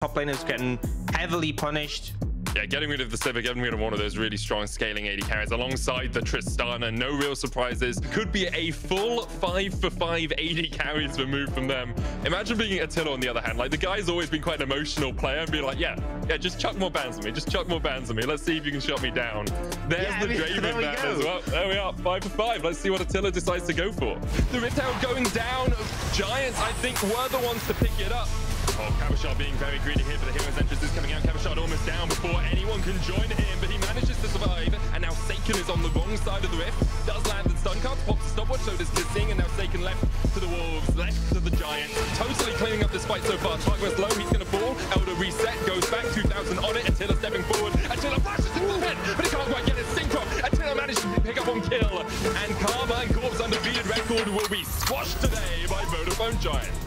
top laners getting heavily punished. Yeah, getting rid of the Civic, getting rid of one of those really strong scaling AD carries alongside the Tristana. No real surprises. Could be a full 5-for-5 AD carries removed from them. Imagine being Attila on the other hand. Like, the guy's always been quite an emotional player and be like, yeah, just chuck more bans on me. Just chuck more bans on me. Let's see if you can shut me down. There's the Draven ban as well. There we are, 5-for-5. Let's see what Attila decides to go for. The Rift Herald going down. Giants, I think, were the ones to pick it up. Oh, Cavachard being very greedy here, but the hero's entrance is coming out. Cavachard almost down before anyone can join him, but he manages to survive. And now Saken is on the wrong side of the rift. Does land the stun cards, pops the stopwatch, so does Kissing, and now Saken left to the Wolves, left to the Giants. Totally cleaning up this fight so far. Targwest low, he's going to fall. Elder reset, goes back, 2,000 on it. Attila stepping forward. Attila flashes into the pit, but he can't quite get his sync off. Attila manages to pick up on kill. And Carmine Corp's undefeated record will be squashed today by Vodafone Giants.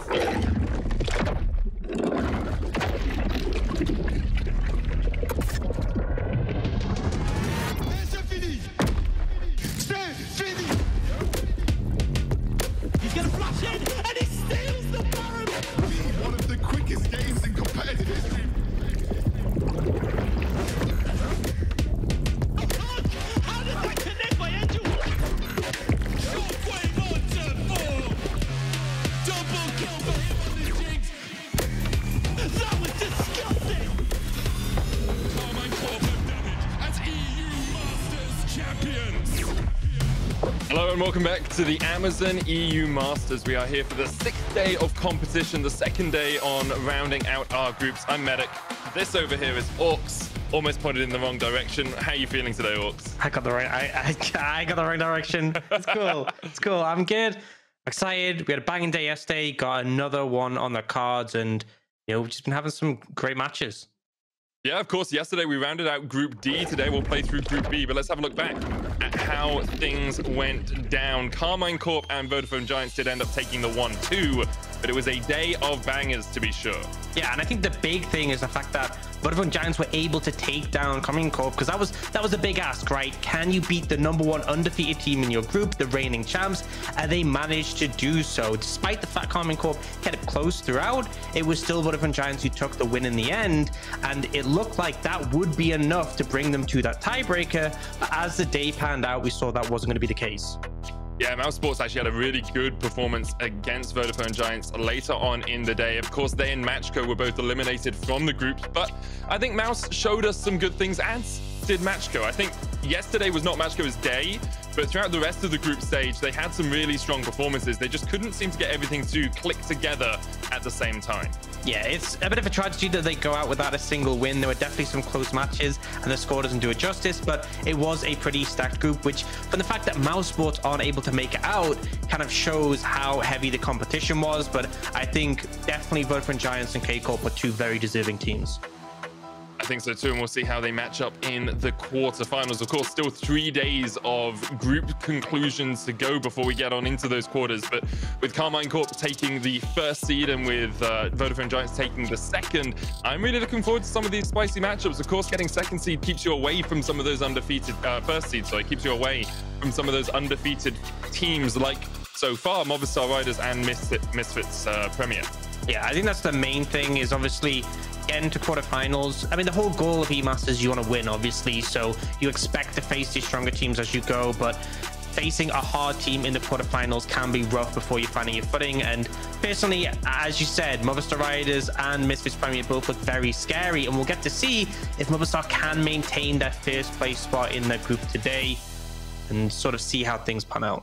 He's gonna flash in and he steals the Baron! One of the quickest games in competitive history. Oh God! How did that connect my engine? Shockwave on turn 4! Double kill for him on this Jinx! That was disgusting! Carmine Corp have done it as EU Masters champions! Hello and welcome back to the Amazon EU Masters. We are here for the 6th day of competition, the 2nd day on rounding out our groups. I'm Medic. This over here is Orcs. Almost pointed in the wrong direction. How are you feeling today, Orcs? I got the right. I got the right direction. It's cool. It's cool. I'm good. Excited. We had a banging day yesterday. Got another one on the cards, and we've just been having some great matches. Yeah, of course. Yesterday we rounded out Group D. Today we'll play through Group B, but let's have a look back at how things went down. Carmine Corp and Vodafone Giants did end up taking the 1-2, but it was a day of bangers to be sure. Yeah, and I think the big thing is the fact that Vodafone Giants were able to take down Carmine Corp, because that was a big ask, right? Can you beat the #1 undefeated team in your group, the reigning champs? And they managed to do so. Despite the fact Carmine Corp kept it close throughout, it was still Vodafone Giants who took the win in the end, and it looked like that would be enough to bring them to that tiebreaker. But as the day panned out, we saw that wasn't going to be the case. Yeah, Mouse Sports actually had a really good performance against Vodafone Giants later on in the day. Of course, they and Matchco were both eliminated from the groups, but I think Mouse showed us some good things, as did Matchco. I think yesterday was not Matchco's day, but throughout the rest of the group stage, they had some really strong performances. They just couldn't seem to get everything to click together at the same time. Yeah, it's a bit of a tragedy that they go out without a single win. There were definitely some close matches, and the score doesn't do it justice, but it was a pretty stacked group, which, from the fact that Mouse Sports aren't able to make it out, kind of shows how heavy the competition was. But I think definitely Vodafone Giants and K-Corp were two very deserving teams. I think so too, and we'll see how they match up in the quarterfinals. Of course, still 3 days of group conclusions to go before we get on into those quarters. But with Carmine Corp taking the 1st seed and with Vodafone Giants taking the 2nd, I'm really looking forward to some of these spicy matchups. Of course, getting 2nd seed keeps you away from some of those undefeated 1st seed, so it keeps you away from some of those undefeated teams like so far Movistar Riders and Misfits Premier. Yeah, I think that's the main thing, is obviously getting to quarterfinals. I mean, the whole goal of E-Masters, you want to win, obviously, so you expect to face these stronger teams as you go, but facing a hard team in the quarterfinals can be rough before you're finding your footing. And personally, as you said, Movistar Riders and Misfits Premier both look very scary, and we'll get to see if Movistar can maintain their 1st place spot in their group today and sort of see how things pan out.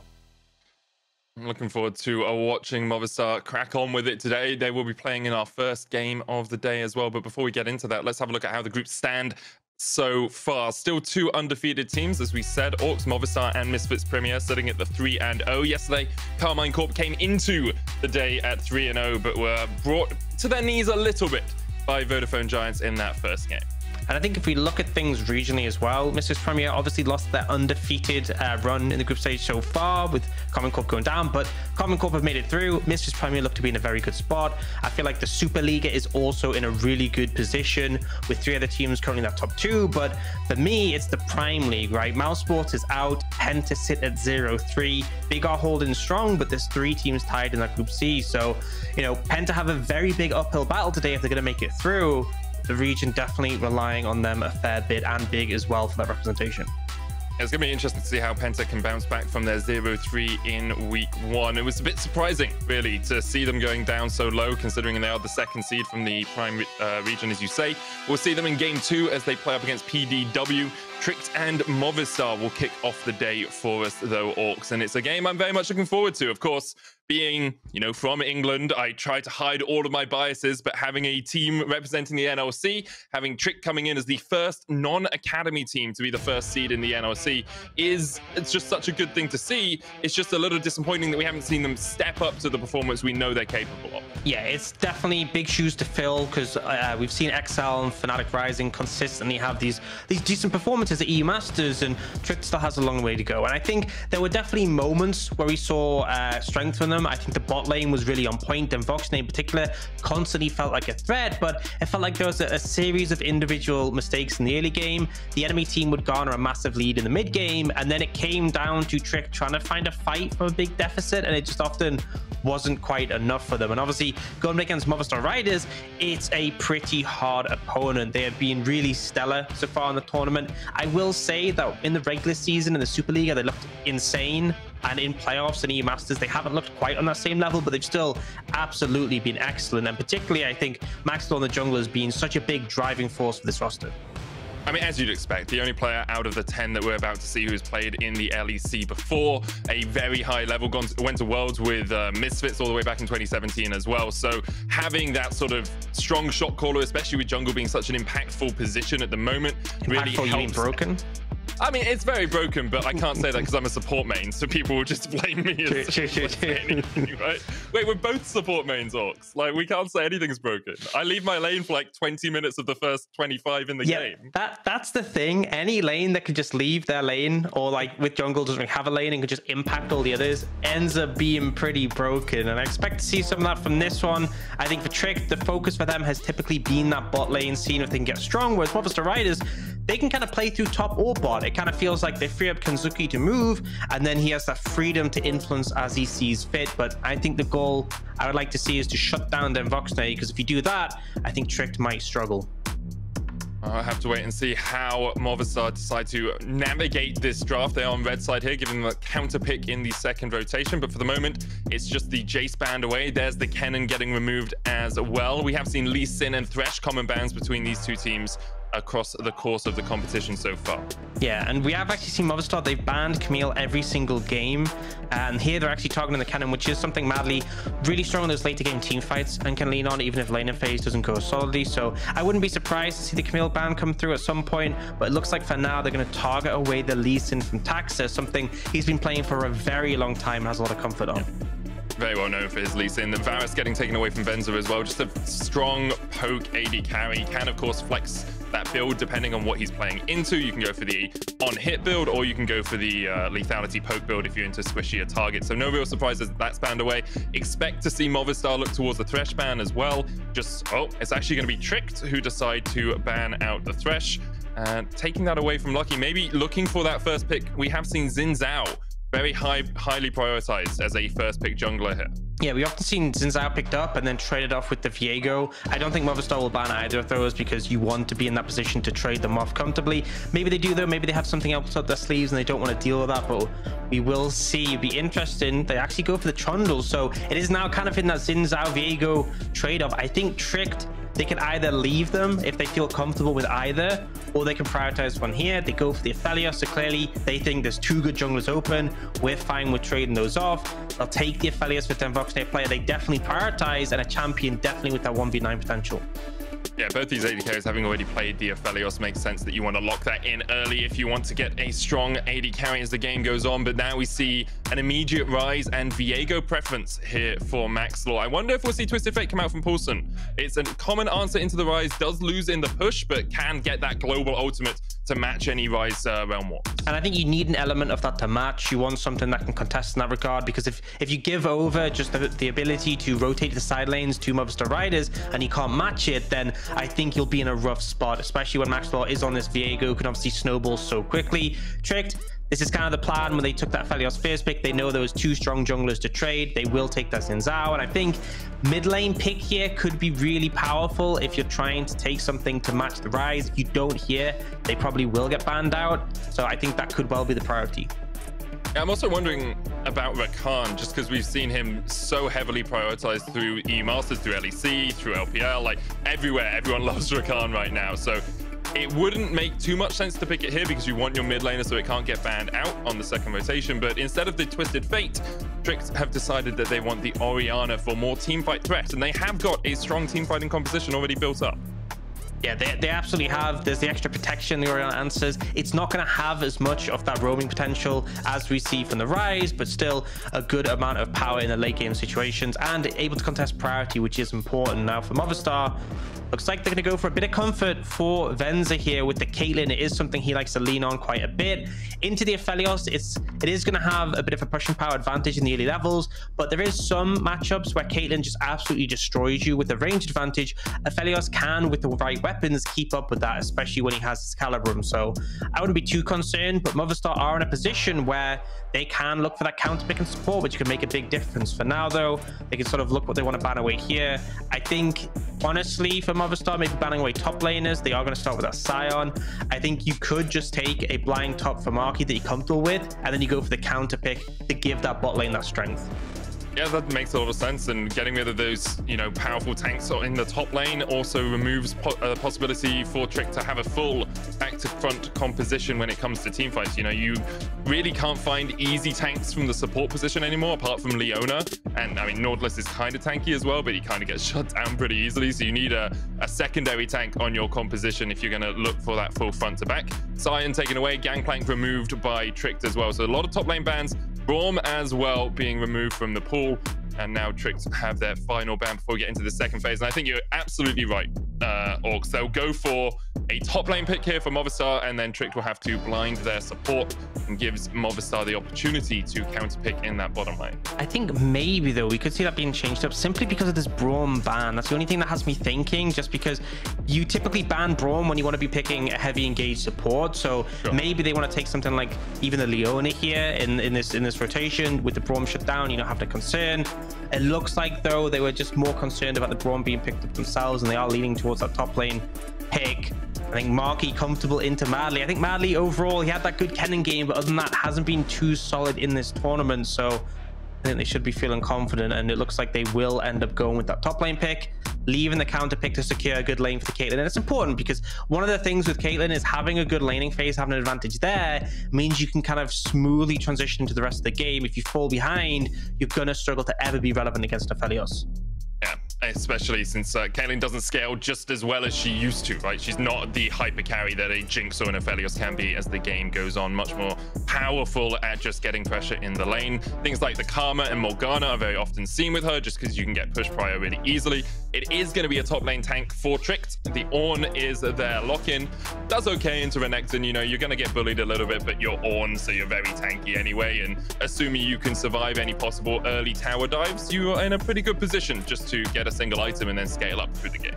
I'm looking forward to watching Movistar crack on with it today. They will be playing in our 1st game of the day as well. But before we get into that, let's have a look at how the groups stand so far. Still 2 undefeated teams, as we said. Orcs, Movistar, and Misfits Premier sitting at the 3-0. Yesterday, Carmine Corp came into the day at 3-0, but were brought to their knees a little bit by Vodafone Giants in that 1st game. And I think if we look at things regionally as well, Mistress Premier obviously lost their undefeated run in the group stage so far, with Common Corp going down, but Common Corp have made it through. Mistress Premier look to be in a very good spot. I feel like the Superliga is also in a really good position, with 3 other teams currently in that top 2. But for me, it's the Prime League, right? Mousesports is out, Penta sit at 0-3. Big are holding strong, but there's 3 teams tied in that group C. So, you know, Penta have a very big uphill battle today if they're going to make it through. The region definitely relying on them a fair bit, and Big as well for that representation. It's going to be interesting to see how Penta can bounce back from their 0-3 in week 1. It was a bit surprising, really, to see them going down so low, considering they are the 2nd seed from the Prime region, as you say. We'll see them in game 2 as they play up against PDW. Tricked and Movistar will kick off the day for us, though, Orcs. And it's a game I'm very much looking forward to. Of course, being, you know, from England, I try to hide all of my biases, but having a team representing the NLC, having Trick coming in as the first non-academy team to be the 1st seed in the NLC it's just such a good thing to see. It's just a little disappointing that we haven't seen them step up to the performance we know they're capable of. Yeah, it's definitely big shoes to fill, because we've seen XL and Fnatic Rising consistently have these decent performances at EU Masters, and Trick still has a long way to go. And I think there were definitely moments where we saw strength from them. I think the bot lane was really on point, and DenVoksne in particular constantly felt like a threat, but it felt like there was a series of individual mistakes in the early game. The enemy team would garner a massive lead in the mid game, and then it came down to Trick trying to find a fight from a big deficit, and it just often wasn't quite enough for them. And obviously going against Movistar Riders, it's a pretty hard opponent. They have been really stellar so far in the tournament. I will say that in the regular season in the Superliga, they looked insane, and in playoffs and EU Masters, they haven't looked quite on that same level, but they've still absolutely been excellent. And particularly, I think Maxlore in the jungle has been such a big driving force for this roster. I mean, as you'd expect, the only player out of the 10 that we're about to see who's played in the LEC before, a very high level, went to Worlds with Misfits all the way back in 2017 as well. So having that sort of strong shot caller, especially with jungle being such an impactful position at the moment, really helps. You mean broken? I mean, it's very broken, but I can't say that because I'm a support main, so people will just blame me as anything, right? Wait, we're both support mains, Orcs. Like, we can't say anything's broken. I leave my lane for like 20 minutes of the first 25 in the game. That's the thing. Any lane that could just leave their lane, or like with jungle doesn't have a lane and could just impact all the others, ends up being pretty broken. And I expect to see some of that from this one. I think for Trick, the focus for them has typically been that bot lane, seeing if they can get strong, whereas Movistar Riders, they can kind of play through top or bot. It kind of feels like they free up xKenzuke to move, and then he has that freedom to influence as he sees fit. But I think the goal I would like to see is to shut down DenVoksne, because if you do that, I think Trick might struggle. I'll have to wait and see how Movistar decide to navigate this draft. They are on red side here, giving them a counter pick in the 2nd rotation. But for the moment, it's just the Jace band away. There's the Kennen getting removed as well. We have seen Lee Sin and Thresh common bans between these 2 teams across the course of the competition so far. Yeah, and we have actually seen Movistar, they've banned Camille every single game, and here they're actually targeting the Kennen, which is something Madly really strong in those later game team fights and can lean on even if laning phase doesn't go solidly. So I wouldn't be surprised to see the Camille ban come through at some point, but it looks like for now they're going to target away the Lee Sin from Taxa, something he's been playing for a very long time, has a lot of comfort on. Very well known for his Lee Sin. The Varus getting taken away from Venzer as well. Just a strong poke AD carry. Can, of course, flex that build depending on what he's playing into. You can go for the on-hit build, or you can go for the lethality poke build if you're into squishier targets. So no real surprises that's banned away. Expect to see Movistar look towards the Thresh ban as well. Just, oh, it's actually going to be Tricked who decide to ban out the Thresh. Taking that away from Lucky. Maybe looking for that first pick. We have seen Zhao very highly prioritized as a first pick jungler here. Yeah, we often seen Zhao picked up and then traded off with the Viego. I don't think Movistar will ban either of those, because you want to be in that position to trade them off comfortably. Maybe they do though, maybe they have something else up their sleeves and they don't want to deal with that, but we will see. It'd be interesting. They actually go for the Trundle, so it is now kind of in that Zhao Viego trade-off. I think Tricked, they can either leave them if they feel comfortable with either, or they can prioritize one here. They go for the Aphelios, so clearly they think there's 2 good junglers open. We're fine with trading those off. They'll take the Aphelios for DenVoksne player they definitely prioritize, and a champion definitely with that 1v9 potential. Yeah, both these AD carries having already played the Aphelios makes sense that you want to lock that in early if you want to get a strong AD carry as the game goes on. But now we see an immediate Ryze and Viego preference here for Maxlore. I wonder if we'll see Twisted Fate come out from Poulsen. It's a common answer into the Ryze, does lose in the push, but can get that global ultimate to match any Ryze realm war. And I think you need an element of that to match. You want something that can contest in that regard, because if you give over just the ability to rotate the side lanes to Movistar riders and you can't match it, then I think you'll be in a rough spot, especially when Maxlore is on this Viego, can obviously snowball so quickly. Tricked, this is kind of the plan when they took that Aphelios first pick. They know there was 2 strong junglers to trade. They will take that in Zhao, and I think mid lane pick here could be really powerful if you're trying to take something to match the Ryze. If you don't here, they probably will get banned out. So I think that could well be the priority. I'm also wondering about Rakan, just because we've seen him so heavily prioritized through EU Masters, through LEC, through LPL, like everywhere. Everyone loves Rakan right now. So it wouldn't make too much sense to pick it here because you want your mid laner so it can't get banned out on the second rotation. But instead of the Twisted Fate, Tricks have decided that they want the Orianna for more teamfight threat. And they have got a strong teamfighting composition already built up. Yeah, they absolutely have. There's the extra protection the Orianna answers. It's not going to have as much of that roaming potential as we see from the Ryze, but still a good amount of power in the late game situations and able to contest priority, which is important. Now for Movistar, looks like they're going to go for a bit of comfort for Venzer here with the Caitlyn. It is something he likes to lean on quite a bit. Into the Aphelios, it is going to have a bit of a pushing power advantage in the early levels, but there is some matchups where Caitlyn just absolutely destroys you with the range advantage. Aphelios can, with the right weapons, keep up with that, especially when he has his Calibrum. So I wouldn't be too concerned, but Movistar are in a position where they can look for that counter pick and support, which could make a big difference. For now, though, they can sort of look what they want to ban away here. I think, honestly, for Movistar, maybe banning away top laners. They are going to start with that Scion. I think you could just take a blind top for Marky that you're comfortable with, and then you go for the counter pick to give that bot lane that strength. Yeah, that makes a lot of sense, and getting rid of those, powerful tanks in the top lane also removes the possibility for Trick to have a full active front composition when it comes to teamfights. You really can't find easy tanks from the support position anymore, apart from Leona, and I mean Nautilus is kind of tanky as well, but he kind of gets shut down pretty easily, so you need a secondary tank on your composition if you're going to look for that full front to back. Scion taken away, Gangplank removed by Tricked as well, so a lot of top lane bans. Braum as well being removed from the pool, and now Tricks have their final ban before we get into the second phase. And I think you're absolutely right, Orcs. They'll go for a top lane pick here for Movistar, and then Trick will have to blind their support and gives Movistar the opportunity to counter pick in that bottom lane. I think maybe, though, we could see that being changed up simply because of this Braum ban. That's the only thing that has me thinking, just because you typically ban Braum when you want to be picking a heavy engaged support. So sure, maybe they want to take something like even the Leona here in this rotation with the Braum shut down. You don't have to concern. It looks like, though, they were just more concerned about the Braum being picked up themselves, and they are leaning towards that top lane pick. I think Marky comfortable into Madly. I think Madly overall, he had that good Kennen game, but other than that, hasn't been too solid in this tournament. So I think they should be feeling confident, and it looks like they will end up going with that top lane pick, leaving the counter pick to secure a good lane for the Caitlyn. And it's important because one of the things with Caitlyn is having a good laning phase, having an advantage there means you can kind of smoothly transition to the rest of the game. If you fall behind, you're going to struggle to ever be relevant against Aphelios. Yeah, especially since Caitlyn doesn't scale just as well as she used to, right? She's not the hyper carry that a Jinx or an Aphelios can be as the game goes on. Much more powerful at just getting pressure in the lane. Things like the Karma and Morgana are very often seen with her just because you can get push prior really easily. It is going to be a top lane tank for Tricked. The Ornn is their lock-in. Does okay into Renekton. You're going to get bullied a little bit, but you're Ornn, so you're very tanky anyway. And assuming you can survive any possible early tower dives, you are in a pretty good position just to get a single item and then scale up through the game.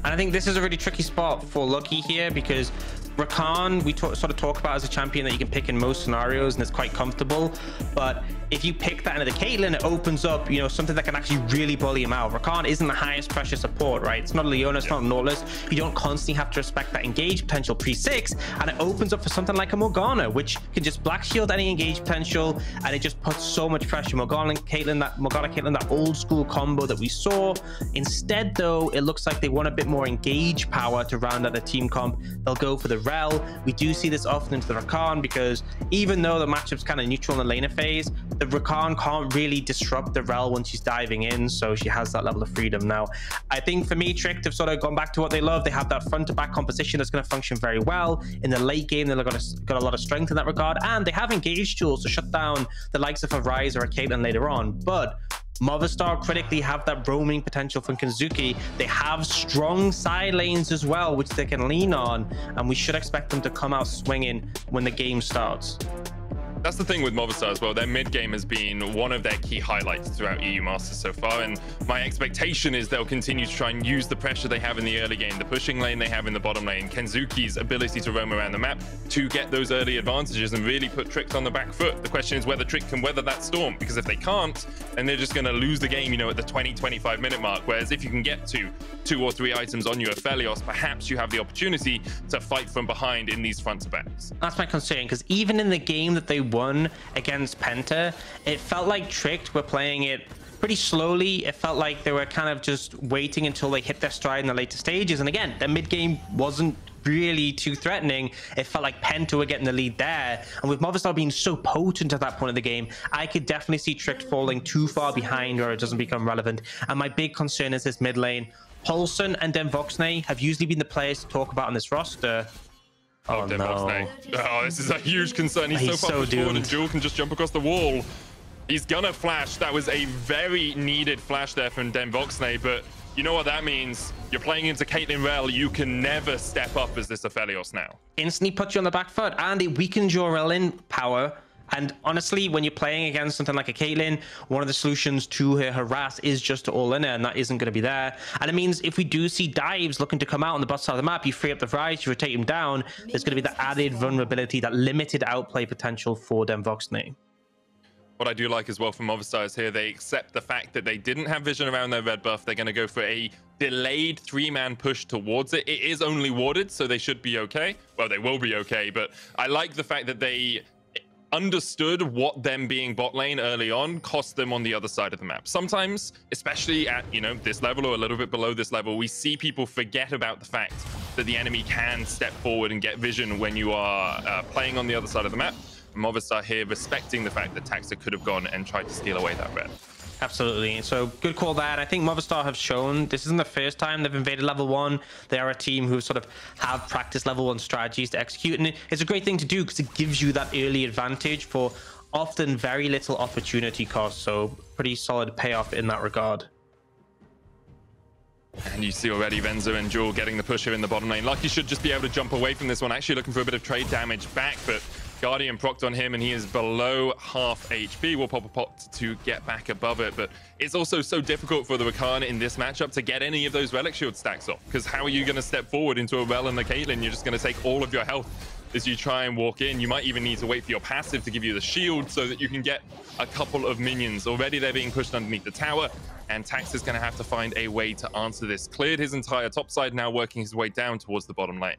And I think this is a really tricky spot for Lucky here, because Rakan, we sort of talk about as a champion that you can pick in most scenarios and it's quite comfortable. But if you pick that into the Caitlyn, it opens up, something that can actually really bully him out. Rakan isn't the highest pressure support, right? It's not a Leona, it's not a Nautilus. You don't constantly have to respect that engage potential pre-6, and it opens up for something like a Morgana, which can just black shield any engage potential, and it just puts so much pressure. Morgana Caitlyn, that old school combo that we saw. Instead, though, it looks like they want a bit more engaged power to round out the team comp, they'll go for the Rell. We do see this often into the Rakan, because even though the matchup's kind of neutral in the laner phase, the Rakan can't really disrupt the Rell when she's diving in, so she has that level of freedom. Now, I think for me, Trick have sort of gone back to what they love. They have that front to back composition that's going to function very well. In the late game, they've got a lot of strength in that regard, and they have engaged tools to shut down the likes of a Ryze or a Caitlyn later on. But Movistar critically have that roaming potential from xKenzuke. They have strong side lanes as well, which they can lean on, and we should expect them to come out swinging when the game starts. That's the thing with Movistar as well. Their mid game has been one of their key highlights throughout EU Masters so far, and my expectation is they'll continue to try and use the pressure they have in the early game, the pushing lane they have in the bottom lane, xKenzuke's ability to roam around the map to get those early advantages and really put Trick on the back foot. The question is whether Trick can weather that storm, because if they can't, then they're just going to lose the game, you know, at the 20-25 minute mark. Whereas if you can get to 2 or 3 items on your Aphelios, perhaps you have the opportunity to fight from behind in these front to backs. That's my concern, because even in the game that they won against Penta, it felt like Trick were playing it pretty slowly. It felt like they were kind of just waiting until they hit their stride in the later stages. And again, their mid game wasn't really too threatening. It felt like Penta were getting the lead there. And with Movistar being so potent at that point of the game, I could definitely see Trick falling too far behind where it doesn't become relevant. And my big concern is this mid lane. Poulsen and DenVoksne have usually been the players to talk about on this roster. Oh, no. Oh, this is a huge concern. He's so far forward, and DuaLL can just jump across the wall. He's gonna flash. That was a very needed flash there from DenVoksne, but you know what that means? You're playing into Caitlyn Rell. You can never step up as this Aphelios now. Instantly puts you on the back foot, and it weakens your Rell in power. And honestly, when you're playing against something like a Caitlyn, one of the solutions to her harass is just to all in her, and that isn't going to be there. And it means if we do see dives looking to come out on the bottom side of the map, you free up the Ryze, you rotate him down, there's going to be that added vulnerability, that limited outplay potential for DenVoksne. What I do like as well from Movistar is here, they accept the fact that they didn't have vision around their red buff. They're going to go for a delayed 3-man push towards it. It is only warded, so they should be okay. Well, they will be okay, but I like the fact that they understood what them being bot lane early on cost them on the other side of the map. Sometimes, especially at, you know, this level or a little bit below this level, we see people forget about the fact that the enemy can step forward and get vision when you are playing on the other side of the map. Movistar here respecting the fact that Taxa could have gone and tried to steal away that red. Absolutely. So good call there. And I think Movistar have shown this isn't the first time they've invaded level 1. They are a team who sort of have practiced level 1 strategies to execute, and it's a great thing to do because it gives you that early advantage for often very little opportunity cost. So pretty solid payoff in that regard. And you see already Venzer and DuaLL getting the push here in the bottom lane. Lucky should just be able to jump away from this one, actually looking for a bit of trade damage back, but Guardian procced on him and he is below half HP. Will pop a pot to get back above it, but it's also so difficult for the Rakan in this matchup to get any of those relic shield stacks off, because how are you going to step forward into a Rell and the Caitlyn? You're just going to take all of your health as you try and walk in. You might even need to wait for your passive to give you the shield so that you can get a couple of minions. Already they're being pushed underneath the tower, and Tax is going to have to find a way to answer this. Cleared his entire top side, now working his way down towards the bottom lane.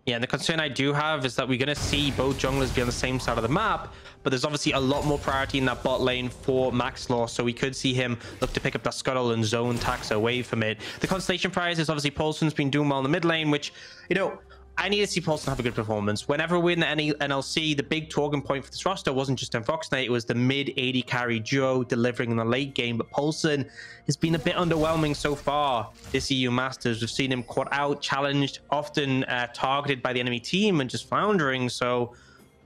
Yeah, and the concern I do have is that we're going to see both junglers be on the same side of the map, but there's obviously a lot more priority in that bot lane for Maxlore, so we could see him look to pick up that scuttle and zone Tax away from it. The constellation prize is obviously Poulsen's been doing well in the mid lane, which, you know, I need to see Poulsen have a good performance. Whenever we're in the NLC, the big talking point for this roster wasn't just DenVoksne, it was the mid AD carry duo delivering in the late game. But Poulsen has been a bit underwhelming so far this EU Masters. We've seen him caught out, challenged, often targeted by the enemy team and just floundering. So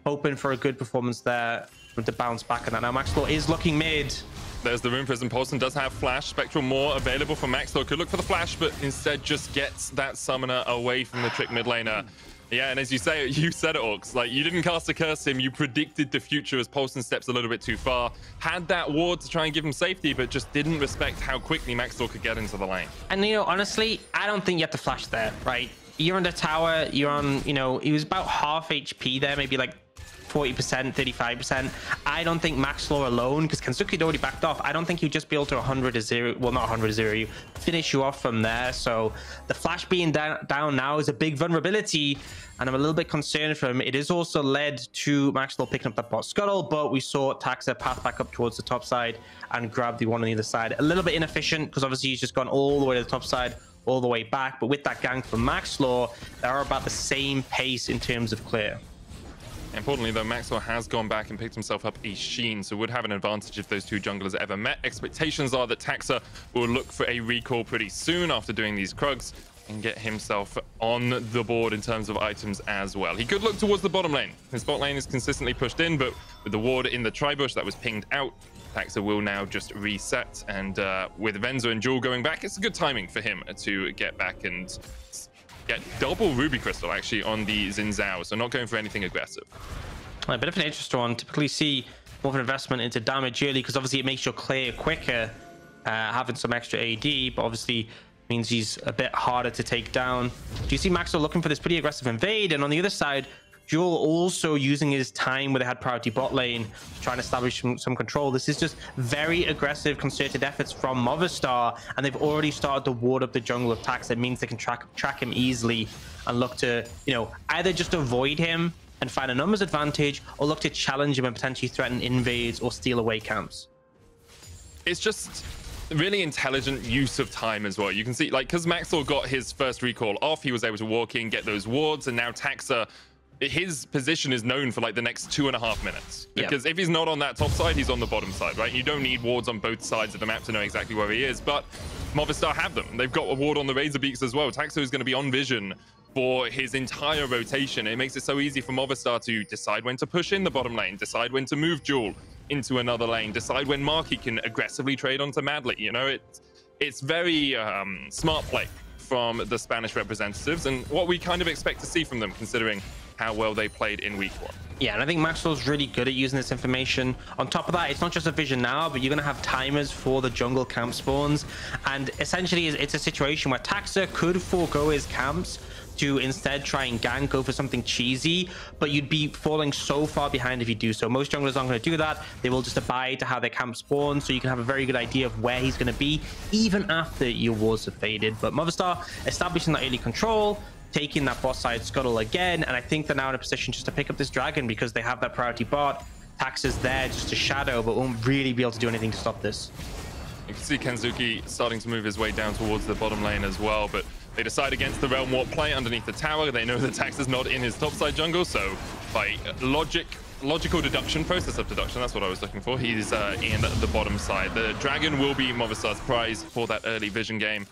hoping for a good performance there to bounce back on that. Now Maxlore is looking mid. There's the Rune Prism. Poulsen does have Flash. Spectral more available for Maxlore. Could look for the Flash, but instead just gets that Summoner away from the Trick mid laner. Yeah, and as you say, you said it, Orcs. Like, you didn't cast a curse him. You predicted the future as Poulsen steps a little bit too far. Had that ward to try and give him safety, but just didn't respect how quickly Maxlore could get into the lane. And, you know, honestly, I don't think you have to Flash there, right? You're on the tower. You're on, you know, he was about half HP there, maybe like 40%, 35%. I don't think Maxlore alone, because xKenzuke had already backed off, I don't think he'd just be able to 100-0, well, not 100-0 you, finish you off from there. So the Flash being down now is a big vulnerability, and I'm a little bit concerned for him. It is also led to Maxlore picking up that bot scuttle, but we saw Taxa path back up towards the top side and grab the one on the other side. A little bit inefficient, because obviously he's just gone all the way to the top side, all the way back. But with that gank from Maxlore, they're about the same pace in terms of clear. Importantly, though, Maxlore has gone back and picked himself up a Sheen, so would have an advantage if those two junglers ever met. Expectations are that Taxa will look for a recall pretty soon after doing these Krugs and get himself on the board in terms of items as well. He could look towards the bottom lane. His bot lane is consistently pushed in, but with the ward in the tribush that was pinged out, Taxa will now just reset. And with Venzer and Jewel going back, it's a good timing for him to get back and get double Ruby Crystal actually on the Zhao, so not going for anything aggressive. A bit of an interesting one. Typically see more of an investment into damage early because obviously it makes your clear quicker, having some extra AD, but obviously means he's a bit harder to take down. Do you see Maxwell looking for this pretty aggressive invade? And on the other side, Jewel also using his time where they had priority bot lane, trying to establish some control. This is just very aggressive, concerted efforts from Movistar, and they've already started to ward up the jungle of Tax. That means they can track him easily and look to, you know, either just avoid him and find a numbers advantage, or look to challenge him and potentially threaten invades or steal away camps. It's just really intelligent use of time as well. You can see, like, because Maxlore got his first recall off, he was able to walk in, get those wards, and now Taxa, his position is known for like the next 2.5 minutes. Because if he's not on that top side, he's on the bottom side, right? You don't need wards on both sides of the map to know exactly where he is, but Movistar have them. They've got a ward on the Razor Beaks as well. Taxa is going to be on vision for his entire rotation. It makes it so easy for Movistar to decide when to push in the bottom lane, decide when to move Jewel into another lane, decide when Marky can aggressively trade onto Madly. You know, it's very smart play from the Spanish representatives, and what we kind of expect to see from them, considering how well they played in week 1. Yeah, and I think Maxwell's really good at using this information. On top of that, it's not just a vision now, but you're going to have timers for the jungle camp spawns. And essentially, it's a situation where Taxa could forego his camps to instead try and gank, go for something cheesy, but you'd be falling so far behind if you do so. Most junglers aren't going to do that. They will just abide to how their camp spawn, so you can have a very good idea of where he's going to be, even after your wards have faded. But Movistar establishing that early control, taking that bot side scuttle again, and I think they're now in a position just to pick up this dragon because they have that priority bot. Tax is there just to shadow, but won't really be able to do anything to stop this. You can see XKenzuke starting to move his way down towards the bottom lane as well, but they decide against the Realm Warp play underneath the tower. They know that Tax is not in his topside jungle, so by logical deduction, process of deduction, that's what I was looking for, he's in the bottom side. The dragon will be Movistar's prize for that early vision game.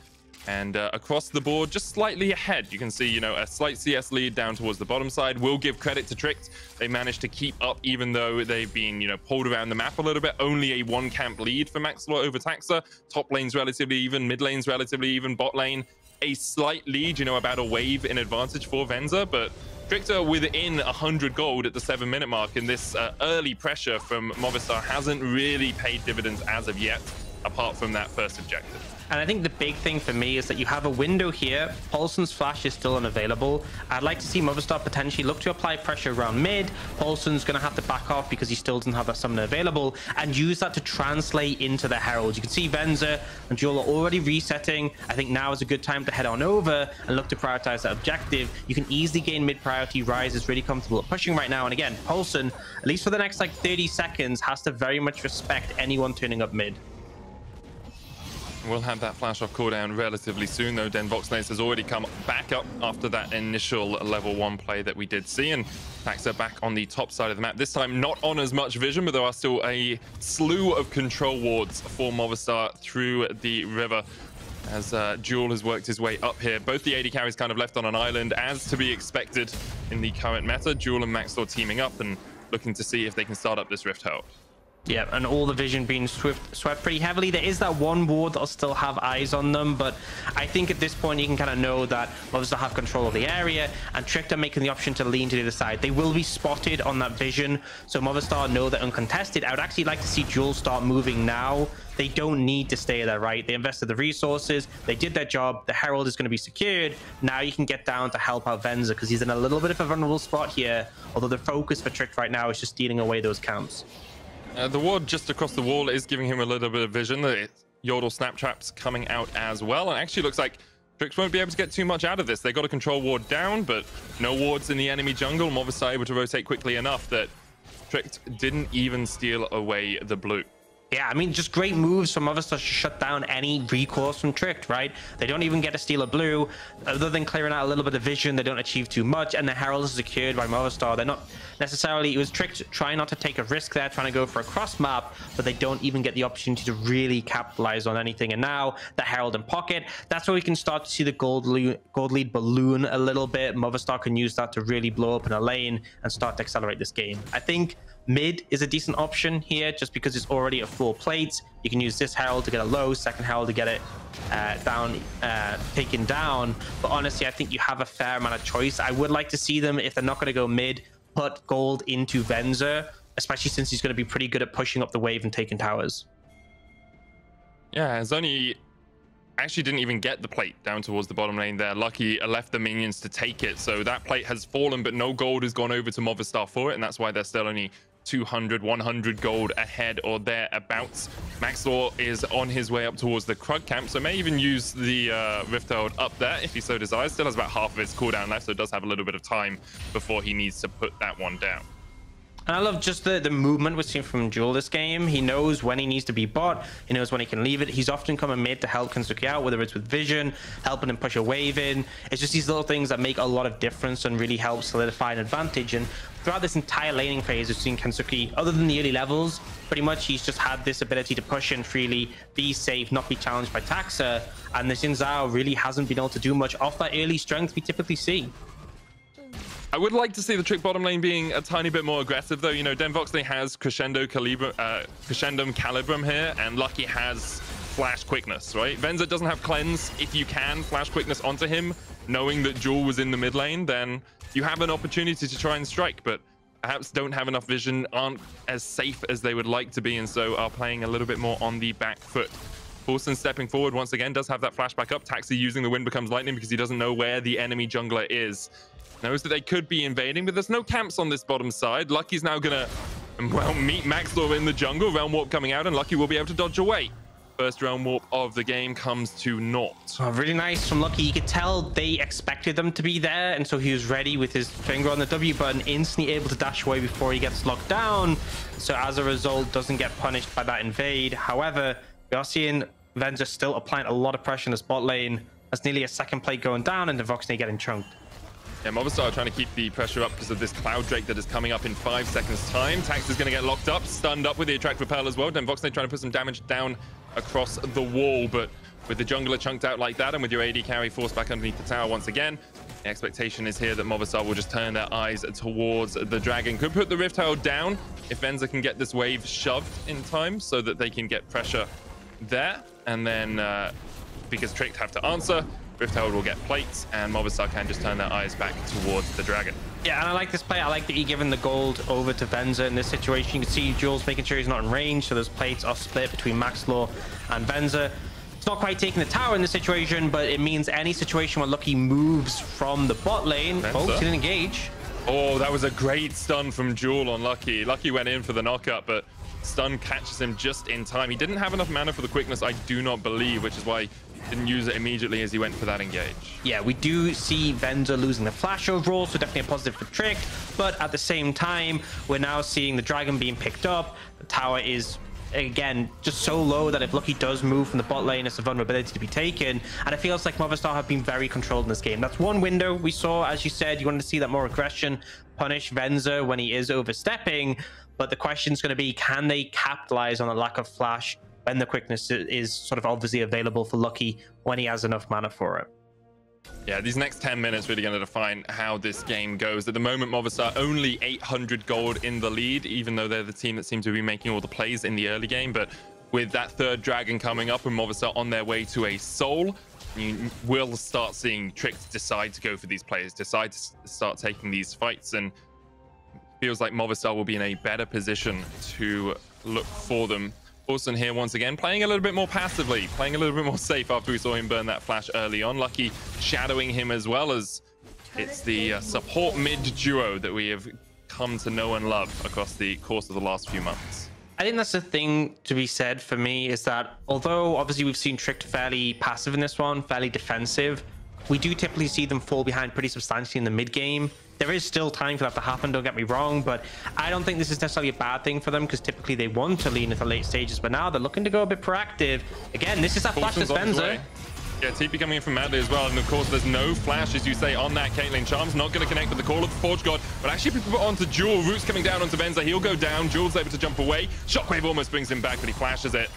And across the board, just slightly ahead, you can see, you know, a slight CS lead down towards the bottom side. We'll give credit to Tricked. They managed to keep up, even though they've been, you know, pulled around the map a little bit. Only a 1-camp lead for Maxlore over Taxa. Top lane's relatively even, mid lane's relatively even, bot lane a slight lead, you know, about a wave in advantage for Venzer, but Tricked are within 100 gold at the 7-minute mark, and this early pressure from Movistar hasn't really paid dividends as of yet, apart from that first objective. And I think the big thing for me is that you have a window here. Poulsen's flash is still unavailable. I'd like to see Movistar potentially look to apply pressure around mid. Poulsen's going to have to back off because he still doesn't have that summoner available, and use that to translate into the heralds. You can see Venzer and Jewel are already resetting. I think now is a good time to head on over and look to prioritize that objective. You can easily gain mid priority. Ryze is really comfortable at pushing right now. And again, Poulsen, at least for the next like 30 seconds, has to very much respect anyone turning up mid. We'll have that flash off cooldown relatively soon, though. DenVoksne has already come back up after that initial level 1 play that we did see, and Taxa back on the top side of the map. This time not on as much vision, but there are still a slew of control wards for Movistar through the river as Jewel has worked his way up here. Both the AD carries kind of left on an island, as to be expected in the current meta. Jewel and Maxlore teaming up and looking to see if they can start up this Rift Herald. Yeah, and all the vision being swept pretty heavily. There is that one ward that'll still have eyes on them, but I think at this point you can kind of know that Movistar have control of the area, and Tricked are making the option to lean to the other side. They will be spotted on that vision, so Movistar know they're uncontested. I would actually like to see Jewel start moving now. They don't need to stay there, right? They invested the resources, they did their job, the Herald is going to be secured. Now you can get down to help out Venzer, because he's in a little bit of a vulnerable spot here, although the focus for Tricked right now is just stealing away those camps. The ward just across the wall is giving him a little bit of vision. The Yordle snap traps coming out as well, and actually looks like Tricked won't be able to get too much out of this. They got a control ward down, but no wards in the enemy jungle. Movistar able to rotate quickly enough that Tricked didn't even steal away the blue. Yeah, I mean, just great moves from Movistar to shut down any recourse from Tricked, right? They don't even get to steal a blue. Other than clearing out a little bit of vision, they don't achieve too much, and the Herald is secured by Movistar. They're not necessarily... It was Tricked trying not to take a risk there, trying to go for a cross map, but they don't even get the opportunity to really capitalize on anything. And now, the Herald in pocket, that's where we can start to see the gold lead balloon a little bit. Movistar can use that to really blow up in a lane and start to accelerate this game. I think mid is a decent option here just because it's already a full plate. You can use this Herald to get a low, second Herald to get it taken down. But honestly, I think you have a fair amount of choice. I would like to see them, if they're not going to go mid, put gold into Venzer, especially since he's going to be pretty good at pushing up the wave and taking towers. Yeah, Zoni actually didn't even get the plate down towards the bottom lane there. Lucky left the minions to take it, so that plate has fallen, but no gold has gone over to Movistar for it, and that's why they're still only 200, 100 gold ahead or thereabouts. Maxlore is on his way up towards the Krug camp, so may even use the Rift Herald up there if he so desires. Still has about half of his cooldown left, so it does have a little bit of time before he needs to put that one down. And I love just the movement we're seeing from DuaLL this game. He knows when he needs to be bot. He knows when he can leave it. He's often coming mid to help xKenzuke out, whether it's with vision, helping him push a wave in. It's just these little things that make a lot of difference and really help solidify an advantage. And throughout this entire laning phase, we've seen xKenzuke, other than the early levels, pretty much he's just had this ability to push in freely, be safe, not be challenged by Taxa. And this Zhao really hasn't been able to do much off that early strength we typically see. I would like to see the Trick bottom lane being a tiny bit more aggressive, though. You know, DenVoksne has Crescendum Calibrum here, and Lucky has Flash Quickness, right? Venzer doesn't have Cleanse. If you can Flash Quickness onto him, knowing that DuaLL was in the mid lane, then you have an opportunity to try and strike, but perhaps don't have enough vision, aren't as safe as they would like to be, and so are playing a little bit more on the back foot. Poulsen stepping forward once again, does have that flashback up. Taxi using the Wind Becomes Lightning because he doesn't know where the enemy jungler is. Knows that they could be invading, but there's no camps on this bottom side. Lucky's now gonna, well, meet Maxlore in the jungle. Realm Warp coming out, and Lucky will be able to dodge away. First Realm Warp of the game comes to naught. Oh, really nice from Lucky. You could tell they expected them to be there, and so he was ready with his finger on the W button, instantly able to dash away before he gets locked down. So as a result, doesn't get punished by that invade. However, we are seeing Venzer still applying a lot of pressure in the spot lane. That's nearly a second plate going down, and DenVoksne getting chunked. Yeah, Movistar are trying to keep the pressure up because of this Cloud Drake that is coming up in 5 seconds time. Tax is going to get locked up, stunned up with the Attract Repel as well. DenVoksne trying to put some damage down across the wall, but with the jungler chunked out like that and with your AD carry forced back underneath the tower once again, the expectation is here that Movistar will just turn their eyes towards the dragon. Could put the Rift Herald down if Venzer can get this wave shoved in time so that they can get pressure there. And then because Tricked have to answer, Rift Herald will get plates, and Movistar can just turn their eyes back towards the dragon. Yeah, and I like this play. I like that you're giving the gold over to Venzer in this situation. You can see DuaLL's making sure he's not in range, so those plates are split between Maxlore and Venzer. It's not quite taking the tower in this situation, but it means any situation where Lucky moves from the bot lane, oh, he didn't engage. Oh, that was a great stun from DuaLL on Lucky. Lucky went in for the knockup, but stun catches him just in time. He didn't have enough mana for the quickness, I do not believe, which is why he didn't use it immediately as he went for that engage. Yeah, we do see Venzer losing the flash overall, so definitely a positive for Trick. But at the same time, we're now seeing the dragon being picked up. The tower is, again, just so low that if Lucky does move from the bot lane, it's a vulnerability to be taken. And it feels like Movistar have been very controlled in this game. That's one window we saw. As you said, you wanted to see that more aggression, punish Venzer when he is overstepping. But the question is going to be, can they capitalize on the lack of flash when the quickness is sort of obviously available for Lucky when he has enough mana for it? Yeah, these next 10 minutes really going to define how this game goes. At the moment, Movistar only 800 gold in the lead, even though they're the team that seem to be making all the plays in the early game. But with that third dragon coming up and Movistar on their way to a soul, you will start seeing Trick decide to go for these plays, decide to start taking these fights, and feels like Movistar will be in a better position to look for them. Poulsen here once again, playing a little bit more passively, playing a little bit more safe after we saw him burn that flash early on. Lucky shadowing him as well, as it's the support mid duo that we have come to know and love across the course of the last few months. I think that's the thing to be said for me, is that although obviously we've seen Tricked fairly passive in this one, fairly defensive, we do typically see them fall behind pretty substantially in the mid game. There is still time for that to happen, don't get me wrong, but I don't think this is necessarily a bad thing for them because typically they want to lean into late stages, but now they're looking to go a bit proactive. Again, this is that flash to Venzer. Yeah, TP coming in from Madly as well, and of course there's no flash, as you say, on that Caitlyn. Charm's not going to connect with the call of the Forge God, but actually put onto Jewel. Root's coming down onto Venzer. He'll go down. Jewel's able to jump away. Shockwave almost brings him back, but he flashes it.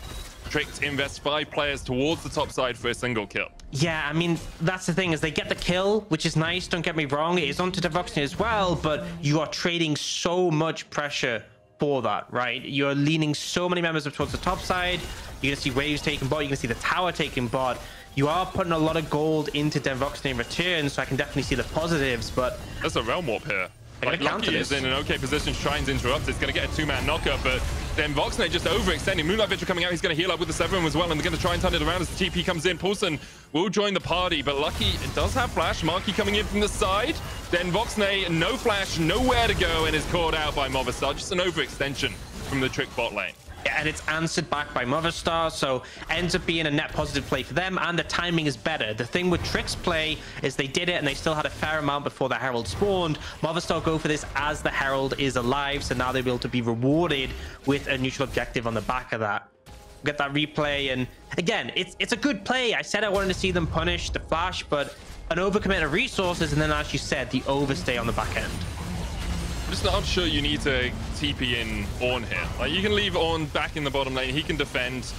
Tricked invests 5 players towards the top side for a single kill. Yeah, I mean, that's the thing, is they get the kill, which is nice, don't get me wrong. It is onto DenVoksne as well, but you are trading so much pressure for that, right? You're leaning so many members up towards the top side. You're going to see waves taking bot. You're going to see the tower taking bot. You are putting a lot of gold into DenVoksne in return, so I can definitely see the positives, but... There's a Realm Warp here. Like, Lucky is in an okay position to try and interrupt. It's going to get a 2-man knocker, but DenVoksne just overextending. Moonlight Vigil coming out. He's going to heal up with the Severin as well, and they're going to try and turn it around as the TP comes in. Poulsen will join the party, but Lucky does have flash. Marky coming in from the side. DenVoksne, no flash, nowhere to go, and is caught out by Movistar. Just an overextension from the Trick bot lane. And it's answered back by Movistar, so ends up being a net positive play for them, and the timing is better. The thing with Trick's play is they did it and they still had a fair amount before the Herald spawned. Movistar go for this as the Herald is alive, so now they'll be able to be rewarded with a neutral objective on the back of that. Get that replay, and again, it's a good play. I said I wanted to see them punish the flash, but an overcommit of resources, and then as you said, the overstay on the back end. I'm just not sure you need to TP in Ornn here. Like, you can leave Ornn back in the bottom lane. He can defend.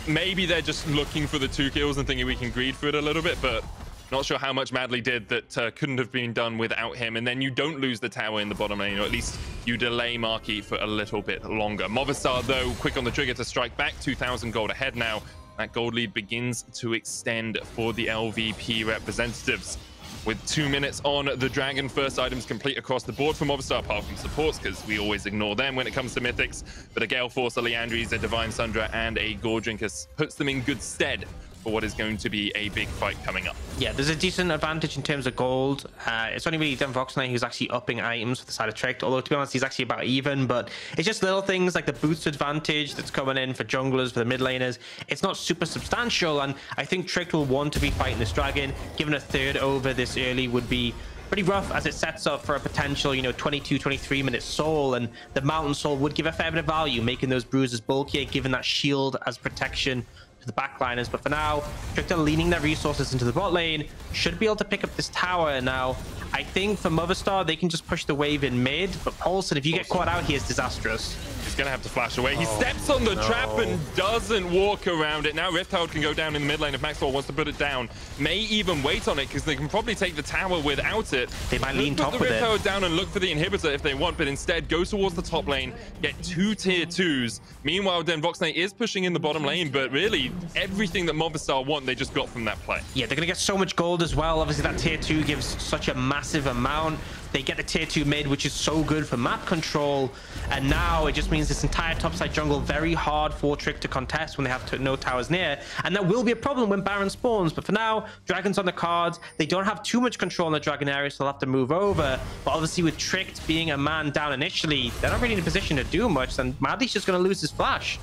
Maybe they're just looking for the 2 kills and thinking we can greed for it a little bit, but not sure how much Madly did that couldn't have been done without him. And then you don't lose the tower in the bottom lane, or at least you delay Marky for a little bit longer. Movistar, though, quick on the trigger to strike back. 2,000 gold ahead now. That gold lead begins to extend for the LVP representatives. With 2 minutes on the Dragon, first items complete across the board for Movistar, apart from supports, because we always ignore them when it comes to mythics. But a Gale Force, a Leandries, a Divine Sundra, and a Gordrinkus puts them in good stead for what is going to be a big fight coming up. Yeah, there's a decent advantage in terms of gold. It's only really DenVoksne who's actually upping items with the side of Tricked, although to be honest, he's actually about even, but it's just little things like the boost advantage that's coming in for junglers, for the mid laners. It's not super substantial, and I think Tricked will want to be fighting this dragon. Given a third over this early would be pretty rough, as it sets up for a potential, you know, 22-23 minute soul, and the mountain soul would give a fair bit of value, making those bruises bulkier, giving that shield as protection the backliners. But for now, Tricked are leaning their resources into the bot lane, should be able to pick up this tower. Now I think for Movistar they can just push the wave in mid, but Poulsen, if you get caught out here, is disastrous. He's gonna have to flash away. He steps on the trap and doesn't walk around it. Now Rift Herald can go down in the mid lane if Maxlore wants to put it down. May even wait on it because they can probably take the tower without it. They might lean top with it. Rift Herald down and look for the inhibitor if they want, but instead go towards the top lane, get 2 tier 2s. Meanwhile, DenVoksne is pushing in the bottom lane, but really everything that Movistar want, they just got from that play. Yeah, they're gonna get so much gold as well. Obviously that tier 2 gives such a massive amount. They get the tier 2 mid, which is so good for map control, and now it just means this entire topside jungle very hard for Trick to contest when they have no towers near, and that will be a problem when Baron spawns. But for now, Dragon's on the cards. They don't have too much control in the Dragon area, so they'll have to move over. But obviously with Trick being a man down initially, they're not really in a position to do much, and Madly's just going to lose his flash.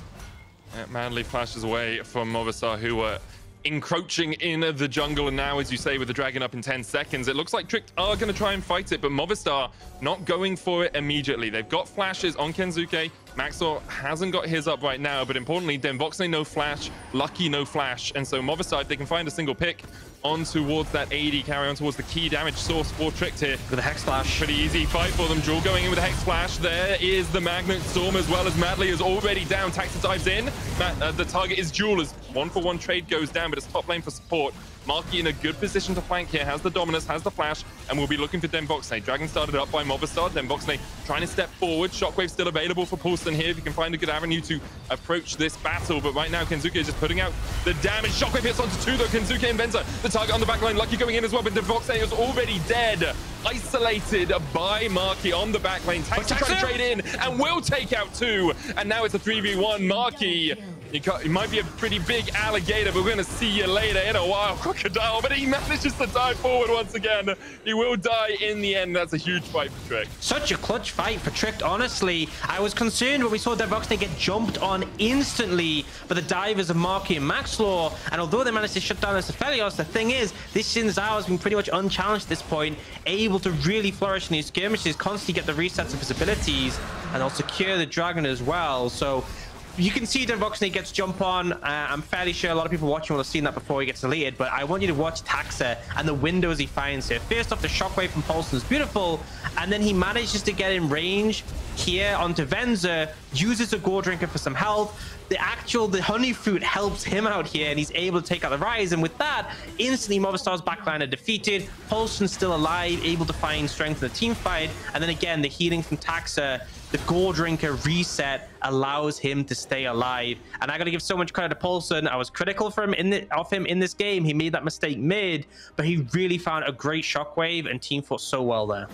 Yeah, Madly flashes away from Movistar, who were encroaching in the jungle, and now, as you say, with the dragon up in 10 seconds, it looks like Tricked are going to try and fight it, but Movistar not going for it immediately. They've got flashes on XKenzuke. Maxlore hasn't got his up right now, but importantly, DenVoksne no flash, Lucky no flash, and so Movistar, if they can find a single pick on towards that AD carry, on towards the key damage source for Tricked here. With a Hex Flash. Pretty easy fight for them. Jewel going in with a Hex Flash. There is the Magnet Storm as well, as Madly is already down. Taxa dives in. The target is Jewel, as 1-for-1 trade goes down, but it's top lane for support. Marky in a good position to flank here, has the dominance, has the flash, and we'll be looking for DenVoksne. Dragon started up by Movistar. DenVoksne trying to step forward. Shockwave still available for Poulsen here if you can find a good avenue to approach this battle. But right now, XKenzuke is just putting out the damage. Shockwave hits onto 2 though. XKenzuke and Venzer, the target on the back line. Lucky going in as well, but DenVoksne is already dead. Isolated by Marky on the back lane. Taxa trying to trade in and will take out 2. And now it's a 3v1. Marky You might be a pretty big alligator, but we're going to see you later in a while, crocodile. But he manages to dive forward once again. He will die in the end. That's a huge fight for Trick. Such a clutch fight for Trick, honestly. I was concerned when we saw DenVoksne get jumped on instantly by the divers of Marky and Maxlore. And although they managed to shut down this Aphelios, the thing is, this Zhao has been pretty much unchallenged at this point, able to really flourish in these skirmishes, constantly get the resets of his abilities, and they'll secure the dragon as well. So you can see DenVoksne gets jump on. I'm fairly sure a lot of people watching will have seen that before he gets deleted, but I want you to watch Taxa and the windows he finds here. First off, the shockwave from Poulsen is beautiful, and then he manages to get in range here onto Venzer, uses a gore drinker for some health. The honey fruit helps him out here, and he's able to take out the Ryze, and with that, instantly Movistar's backline are defeated. Poulsen's still alive, able to find strength in the team fight, and then again, the healing from Taxa, the gore drinker reset allows him to stay alive. And I gotta give so much credit to Poulsen. I was critical of him in this game. He made that mistake mid, but he really found a great shockwave and team fought so well there.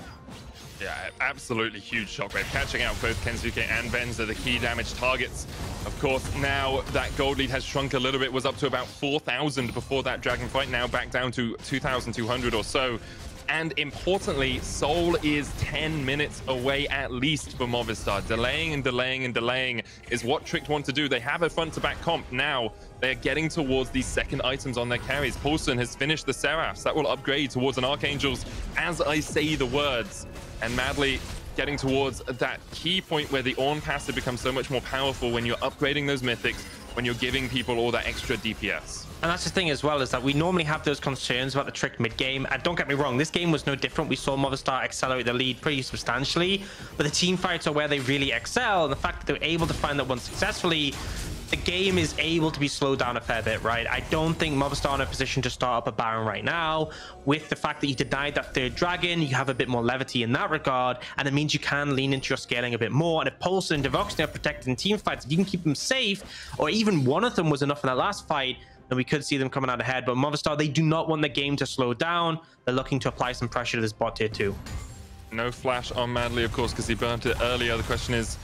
Yeah, absolutely huge shockwave, catching out both xKenzuke and Venzer, the key damage targets. Of course, now that gold lead has shrunk a little bit, was up to about 4,000 before that dragon fight, now back down to 2,200 or so. And importantly, Soul is 10 minutes away at least for Movistar. Delaying and delaying and delaying is what Trick want to do. They have a front-to-back comp. Now they're getting towards these second items on their carries. Poulsen has finished the Seraphs. That will upgrade towards an Archangel's as I say the words. And Madly getting towards that key point where the Ornn passive becomes so much more powerful when you're upgrading those mythics, when you're giving people all that extra DPS. And that's the thing as well, is that we normally have those concerns about the Trick mid-game. And don't get me wrong, this game was no different. We saw Movistar accelerate the lead pretty substantially, but the team fights are where they really excel. And the fact that they're able to find that one successfully, the game is able to be slowed down a fair bit, right? I don't think Movistar are in a position to start up a Baron right now. With the fact that you denied that third dragon, you have a bit more levity in that regard, and it means you can lean into your scaling a bit more. And if Poulsen and DenVoksne are protected in team fights, if you can keep them safe, or even one of them was enough in that last fight, then we could see them coming out ahead. But Movistar, they do not want the game to slow down. They're looking to apply some pressure to this bot tier 2. No flash on Madly, of course, because he burnt it earlier. The question is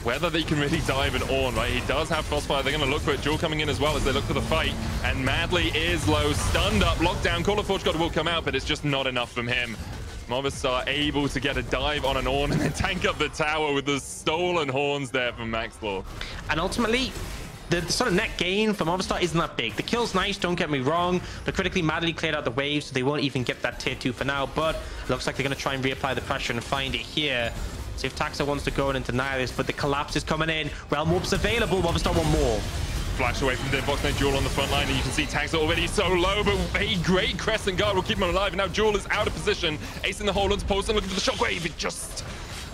whether they can really dive an Ornn, right? He does have Frostfire. They're going to look for it. Jewel coming in as well as they look for the fight. And Madly is low, stunned up, locked down. Call of Forge God will come out, but it's just not enough from him. Movistar able to get a dive on an Ornn and then tank up the tower with the stolen horns there from Maxlore. And ultimately, the sort of net gain from Movistar isn't that big. The kill's nice, don't get me wrong. They're critically Madly cleared out the waves, so they won't even get that tier 2 for now. But it looks like they're going to try and reapply the pressure and find it here. See if Taxa wants to go in and deny this, but the collapse is coming in. Realm Warp's available. Movistar want more. Flash away from DenVoksne, Jewel on the front line, and you can see Taxa already so low, but a great Crescent Guard will keep him alive. And now Jewel is out of position. Ace in the hole onto Poulsen, looking for the shockwave. It just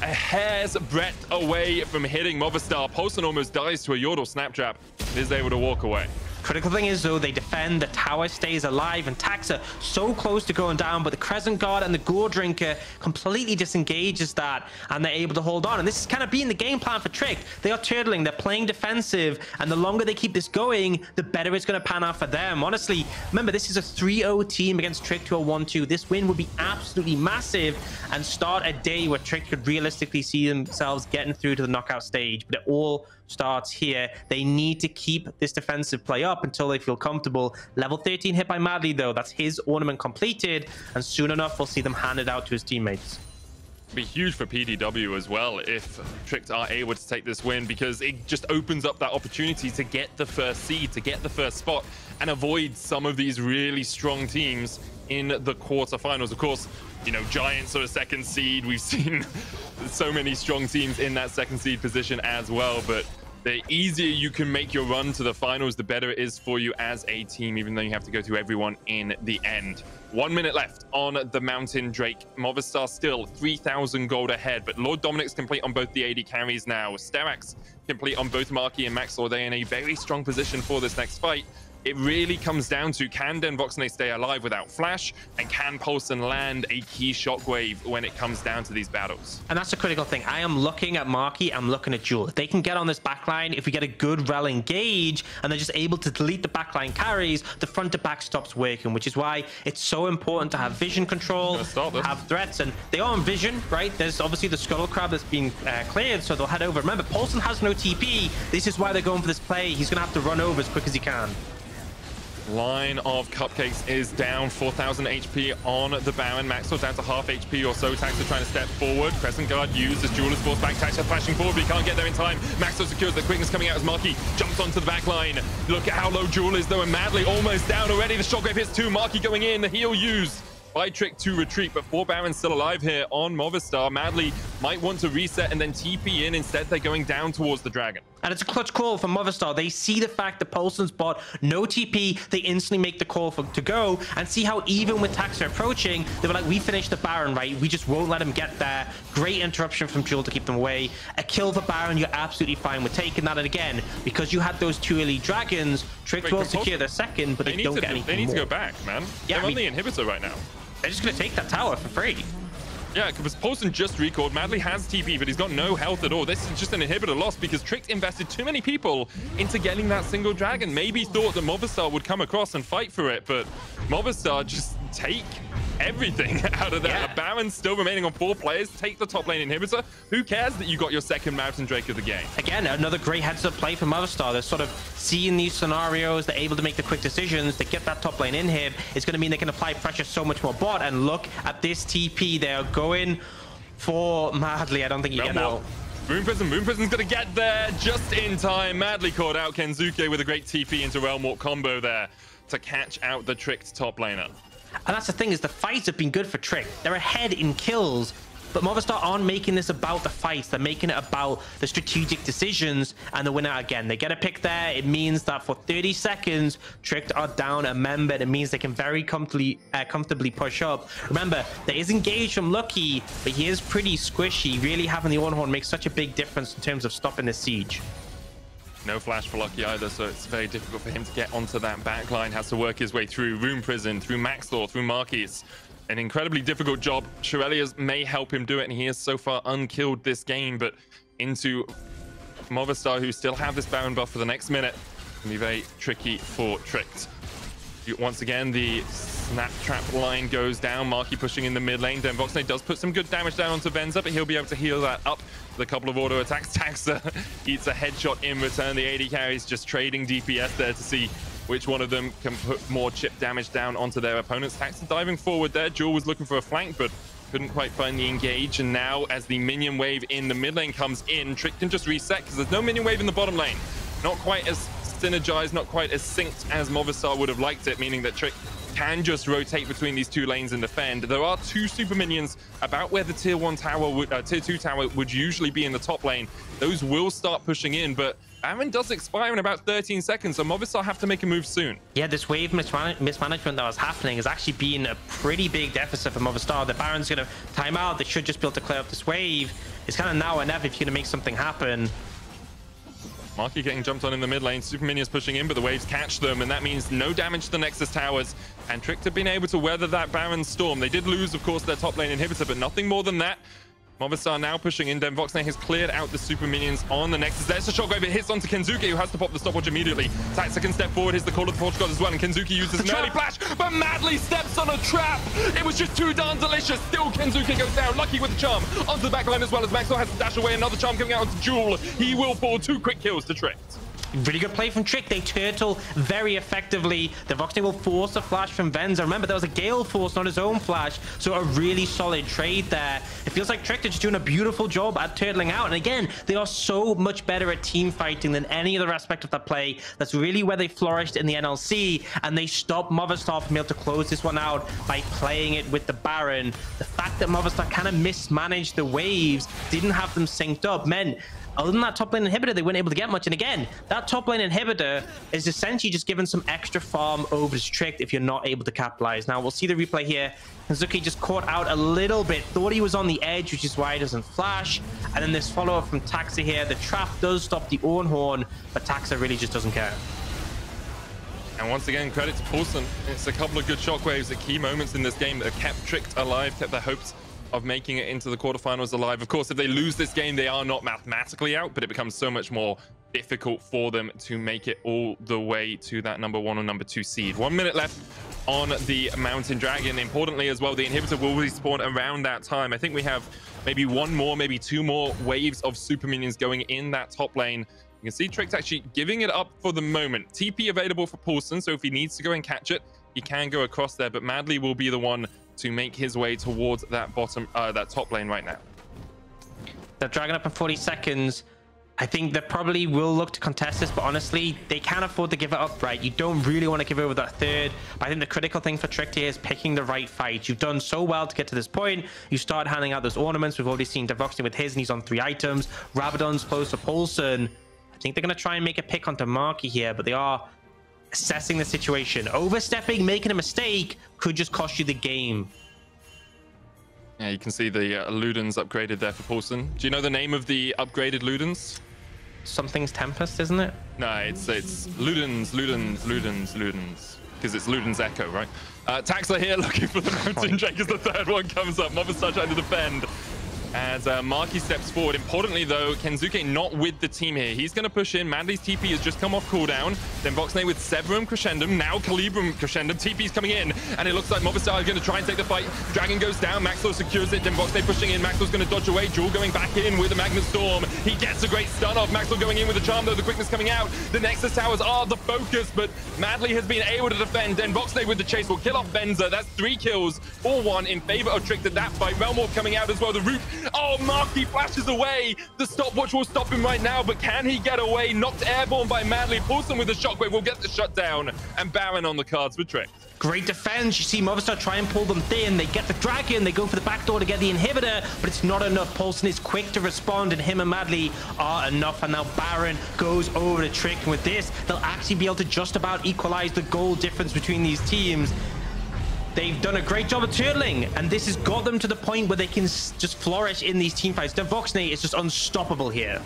a hair's breadth away from hitting Movistar. Poulsen almost dies to a Yordle snap trap. Is able to walk away. Critical thing is, though, they defend, the tower stays alive, and Taxa so close to going down, but the Crescent Guard and the Gore Drinker completely disengages that, and they're able to hold on. And this is kind of being the game plan for Trick. They are turtling, they're playing defensive, and the longer they keep this going, the better it's going to pan out for them. Honestly, remember, this is a 3-0 team against Trick to a 1-2. This win would be absolutely massive and start a day where Trick could realistically see themselves getting through to the knockout stage, but it all starts here. They need to keep this defensive play up until they feel comfortable. Level 13 hit by Madly, though. That's his ornament completed, and soon enough we'll see them hand it out to his teammates. It'd be huge for PDW as well if Trick are able to take this win, because it just opens up that opportunity to get the first seed, to get the first spot, and avoid some of these really strong teams in the quarterfinals. Of course, you know, Giants are a second seed. We've seen so many strong teams in that second seed position as well, but the easier you can make your run to the finals, the better it is for you as a team, even though you have to go through everyone in the end. 1 minute left on the Mountain Drake. Movistar still 3,000 gold ahead, but Lord Dominic's complete on both the AD carries now. Sterak's complete on both Marky and Maxlore. They're in a very strong position for this next fight. it really comes down to, can DenVoksne stay alive without flash, and can Poulsen land a key shockwave when it comes down to these battles? And that's the critical thing. I am looking at Marky, I'm looking at DuaLL. If they can get on this backline, if we get a good Rell engage, and they're just able to delete the backline carries, the front to back stops working, which is why it's so important to have vision control, have threats, and they are on vision, right? There's obviously the Scuttle Crab that's been cleared, so they'll head over. Remember, Poulsen has no TP. This is why they're going for this play. He's going to have to run over as quick as he can. Line of Cupcakes is down 4,000 HP on the Baron. Maxlore down to half HP or so. Taxa trying to step forward. Crescent Guard used as DuaLL is forced back. Taxa flashing forward, but he can't get there in time. Maxlore secures the quickness coming out as Marky jumps onto the back line. Look at how low DuaLL is though, and Madly almost down already. The shockwave hits two. Marky going in. The heal used by Trick to retreat, but 4 Barons still alive here on Movistar. Madly might want to reset and then TP in. Instead, they're going down towards the Dragon. And it's a clutch call from Movistar. They see the fact that Poulsen's bot, no TP, they instantly make the call to go, and see how even with Taxa approaching, they were like, we finished the Baron, right? We just won't let him get there. Great interruption from DuaLL to keep them away. A kill for Baron, you're absolutely fine with taking that. And again, because you had those 2 elite Dragons, Trick will secure their second, but they don't get anything They need more. to go back, man. Yeah, they're on the inhibitor right now. They're just going to take that tower for free. Yeah, because Poulsen just recalled. Madly has TP, but he's got no health at all. This is just an inhibitor loss because Trick invested too many people into getting that single dragon. Maybe thought that Movistar would come across and fight for it, but Movistar just take everything out of that. Yeah. A Baron still remaining on 4 players. Take the top lane inhibitor. Who cares that you got your second Mountain Drake of the game? Again, another great heads-up play for Movistar. They're sort of seeing these scenarios. They're able to make the quick decisions. They get that top lane inhib. It's going to mean they can apply pressure so much more bot. And look at this TP. They are going for Madly. I don't think you get out. Moon Prison's going to get there just in time. Madly caught out XKenzuke with a great TP into Realm Walk combo there to catch out the Tricked top laner. And that's the thing, is the fights have been good for Trick. They're ahead in kills, but Movistar aren't making this about the fights. They're making it about the strategic decisions, and the winner again. They get a pick there. It means that for 30 seconds, Trick are down a member. It means they can very comfortably push up. Remember, there is engage from Lucky, but he is pretty squishy. Really having the Ornn makes such a big difference in terms of stopping this siege. No flash for Lucky either, so it's very difficult for him to get onto that backline. Has to work his way through Rune Prison, through Maxlore, through Marky. It's an incredibly difficult job. Shirelius may help him do it, and he is so far unkilled this game, but into Movistar, who still have this Baron buff for the next minute. Can be very tricky for Tricked. Once again, the snap trap line goes down. Marky pushing in the mid lane. DenVoksne does put some good damage down onto Venzer, but he'll be able to heal that up with a couple of auto attacks. Taxa eats a headshot in return. The AD carries just trading DPS there to see which one of them can put more chip damage down onto their opponents. Taxa diving forward there. DuaLL was looking for a flank, but couldn't quite find the engage. And now as the minion wave in the mid lane comes in, Trick can just reset because there's no minion wave in the bottom lane. Not quite as synergized, not quite as synced as Movistar would have liked it, meaning that Trick can just rotate between these 2 lanes and defend. There are 2 super minions about where the tier 1 tower would, tier 2 tower would usually be in the top lane. Those will start pushing in, but Baron does expire in about 13 seconds, so Movistar have to make a move soon. Yeah, this wave mismanagement that was happening has actually been a pretty big deficit for Movistar. The Baron's going to time out. They should just be able to clear up this wave. It's kind of now or never if you're going to make something happen. Marky getting jumped on in the mid lane. Super minions pushing in, but the waves catch them, and that means no damage to the Nexus towers. And Trick have been able to weather that Baron storm. They did lose, of course, their top lane inhibitor, but nothing more than that. Movistar now pushing in. DenVoksne has cleared out the super minions on the Nexus. There's a shockwave. It hits onto XKenzuke, who has to pop the stopwatch immediately. Taxa can step forward. Here's the call of the Forge God as well, and XKenzuke uses an early flash, but Madly steps on a trap. It was just too darn delicious. Still, XKenzuke goes down. Lucky with the charm onto the backline as well, as Maxlore has to dash away. Another charm coming out onto DuaLL. He will fall. 2 quick kills to Trick. Really good play from Trick. They turtle very effectively. DenVoksne will force a flash from Venzer. Remember, there was a Gale force, not his own flash. So a really solid trade there. It feels like Trick are just doing a beautiful job at turtling out. And again, they are so much better at team fighting than any other aspect of that play. That's really where they flourished in the NLC. And they stopped Movistar from being able to close this one out by playing it with the Baron. The fact that Movistar kind of mismanaged the waves, didn't have them synced up, meant other than that top lane inhibitor, they weren't able to get much. And again, that top lane inhibitor is essentially just giving some extra farm over to Trick if you're not able to capitalize. Now, we'll see the replay here. XKenzuke just caught out a little bit. Thought he was on the edge, which is why he doesn't flash. And then this follow-up from Taxa here. The trap does stop the Ornn, but Taxa really just doesn't care. And once again, credit to Poulsen. It's a couple of good shockwaves at key moments in this game that kept Tricked alive, kept their hopes of making it into the quarterfinals alive. Of course, if they lose this game, they are not mathematically out, but it becomes so much more difficult for them to make it all the way to that number 1 or number 2 seed. 1 minute left on the Mountain Dragon. Importantly as well, the inhibitor will respawn around that time. I think we have maybe 1 more, maybe 2 more waves of super minions going in that top lane. You can see Tricked actually giving it up for the moment. TP available for Poulsen, so if he needs to go and catch it, he can go across there, but Madly will be the one to make his way towards that bottom, that top lane right now. They're dragging up in 40 seconds. I think they probably will look to contest this, but honestly, they can't afford to give it up, right? You don't really want to give over that third. But I think the critical thing for Tricked here is picking the right fight. You've done so well to get to this point. You start handing out those ornaments. We've already seen DenVoksne with his, and he's on 3 items. Rabadon's close to Poulsen. I think they're going to try and make a pick onto Marky here, but they are assessing the situation. Overstepping, making a mistake could just cost you the game. Yeah, you can see the Ludens upgraded there for Poulsen. Do you know the name of the upgraded Ludens? Something's Tempest, isn't it? No, it's Ludens, because it's Luden's Echo, right? Taxler here looking for the Mountain Drake as the third one comes up. Movistar trying to defend as Marky steps forward. Importantly, though, XKenzuke not with the team here. He's going to push in. Madly's TP has just come off cooldown. Then DenVoksne with Severum Crescendum. Now Calibrum Crescendum. TP's coming in. And it looks like Movistar is going to try and take the fight. Dragon goes down. Maxlore secures it. DenVoksne pushing in. Maxlore's going to dodge away. Jewel going back in with a Magnet Storm. He gets a great stun off. Maxlore going in with a charm, though. The quickness coming out. The Nexus towers are the focus, but Madly has been able to defend. DenVoksne with the chase will kill off Venzer. That's 3 kills, 4-1 in favor of Tricked at that fight. Relmore coming out as well. The root. Oh, Marky flashes away. The stopwatch will stop him right now, but can he get away? Knocked airborne by Madly. Poulsen with the shockwave will get the shutdown, and Baron on the cards for Tricked. Great defense. You see Movistar try and pull them thin. They get the dragon. They go for the back door to get the inhibitor, but it's not enough. Poulsen is quick to respond, and him and Madly are enough. And now Baron goes over to Tricked. And with this, they'll actually be able to just about equalize the goal difference between these teams. They've done a great job of turtling, and this has got them to the point where they can just flourish in these team fights. DenVoksne is just unstoppable here.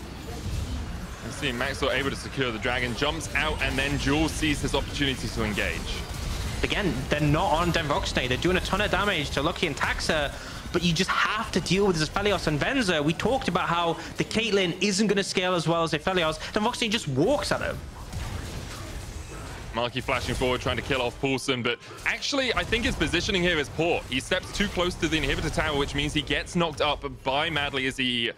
You see Maxlore able to secure the dragon, jumps out, and then Jewel sees this opportunity to engage. Again, they're not on DenVoksne. They're doing a ton of damage to Lucky and Taxa, but you just have to deal with this Aphelios and Venzer. We talked about how the Caitlyn isn't going to scale as well as Aphelios. DenVoksne just walks at him. Marky flashing forward, trying to kill off Poulsen, but actually, I think his positioning here is poor. He steps too close to the inhibitor tower, which means he gets knocked up by Madly as the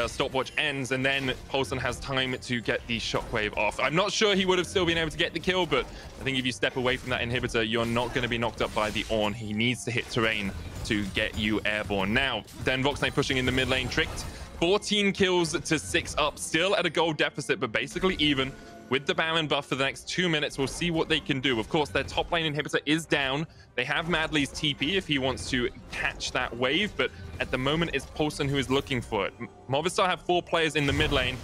stopwatch ends, and then Poulsen has time to get the shockwave off. I'm not sure he would have still been able to get the kill, but I think if you step away from that inhibitor, you're not going to be knocked up by the Ornn. He needs to hit terrain to get you airborne. Now, DenVoksne pushing in the mid lane, Tricked. 14 kills to 6 up, still at a gold deficit, but basically even. With the Baron buff for the next 2 minutes, we'll see what they can do. Of course, their top lane inhibitor is down. They have Madly's TP if he wants to catch that wave, but at the moment, it's Poulsen who is looking for it. Movistar have 4 players in the mid lane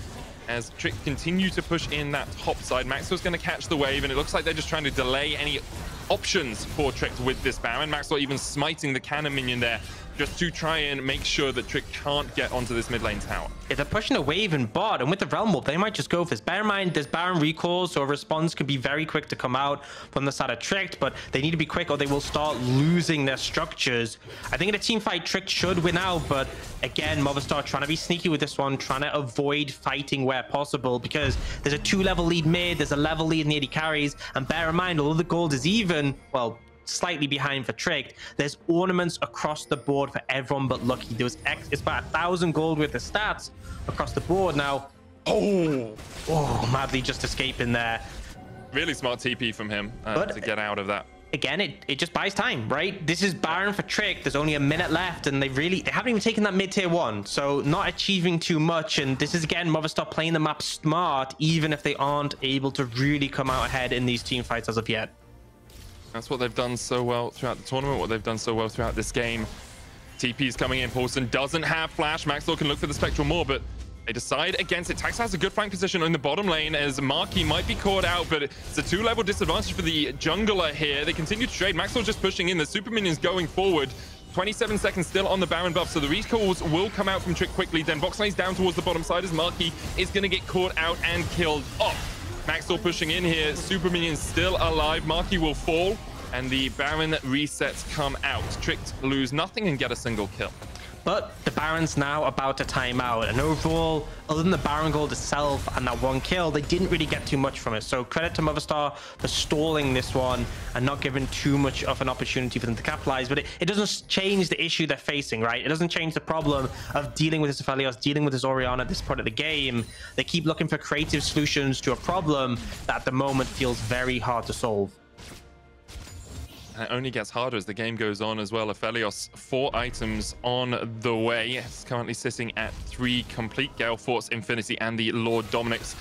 as Tricked continue to push in that top side. Maxlore's going to catch the wave, and it looks like they're just trying to delay any options for Tricked with this Baron. Maxlore even smiting the cannon minion there, just to try and make sure that Tricked can't get onto this mid lane tower. If they're pushing a wave and bot, and with the Realm Warp, they might just go for this. Bear in mind, there's Baron recalls, so a response could be very quick to come out from the side of Tricked, but they need to be quick or they will start losing their structures. I think in a team fight, Tricked should win out, but again, Movistar trying to be sneaky with this one, trying to avoid fighting where possible, because there's a 2-level lead mid, there's a level lead in the AD carries, and bear in mind, although the gold is even, well, slightly behind for Tricked, there's ornaments across the board for everyone but Lucky. There was it's about 1,000 gold with the stats across the board. Now, Madly just escaping there. Really smart TP from him to get out of that. Again, it just buys time, right? This is Baron for Tricked. There's only a minute left, and they haven't even taken that mid-tier 1, so not achieving too much. And this is, again, Movistar playing the map smart, even if they aren't able to really come out ahead in these team fights as of yet. That's what they've done so well throughout the tournament, what they've done so well throughout this game. TP's coming in. Poulsen doesn't have flash. Maxlore can look for the Spectral more, but they decide against it. Taxa has a good flank position in the bottom lane as Marky might be caught out, but it's a 2-level disadvantage for the jungler here. They continue to trade. Maxlore just pushing in. The super minions going forward. 27 seconds still on the Baron buff, so the recalls will come out from Tricked quickly. DenVoksne's down towards the bottom side as Marky is going to get caught out and killed off. Maxlore pushing in here. Super Minions still alive. Marky will fall, and the Baron resets come out. Tricked lose nothing and get a single kill. But the Baron's now about to time out, and overall, other than the Baron gold itself and that one kill, they didn't really get too much from it. So credit to Movistar for stalling this one and not giving too much of an opportunity for them to capitalize. But it doesn't change the issue they're facing, right? It doesn't change the problem of dealing with this Aphelios, dealing with this Orianna at this point of the game. They keep looking for creative solutions to a problem that at the moment feels very hard to solve. And it only gets harder as the game goes on as well. Aphelios, 4 items on the way. It's currently sitting at 3 complete. Gale Force, Infinity, and the Lord Dominic's.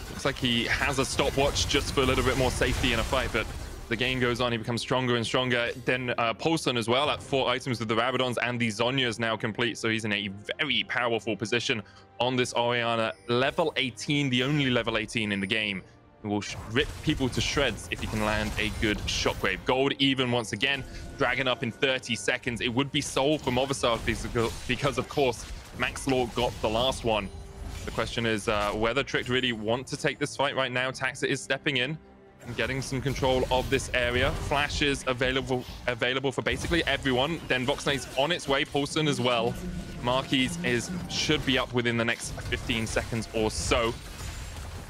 Looks like he has a stopwatch just for a little bit more safety in a fight, but the game goes on. He becomes stronger and stronger. Then Poulsen as well at 4 items with the Rabadons, and the Zhonya's now complete. So he's in a very powerful position on this Orianna. Level 18, the only level 18 in the game. It will rip people to shreds if you can land a good shockwave. Gold even once again, dragging up in 30 seconds. It would be sold for Movistar because of course, Maxlore got the last one. The question is whether Tricked really want to take this fight right now. Taxa is stepping in and getting some control of this area. Flash is available for basically everyone. DenVoksne is on its way, Poulsen as well. Marky should be up within the next 15 seconds or so.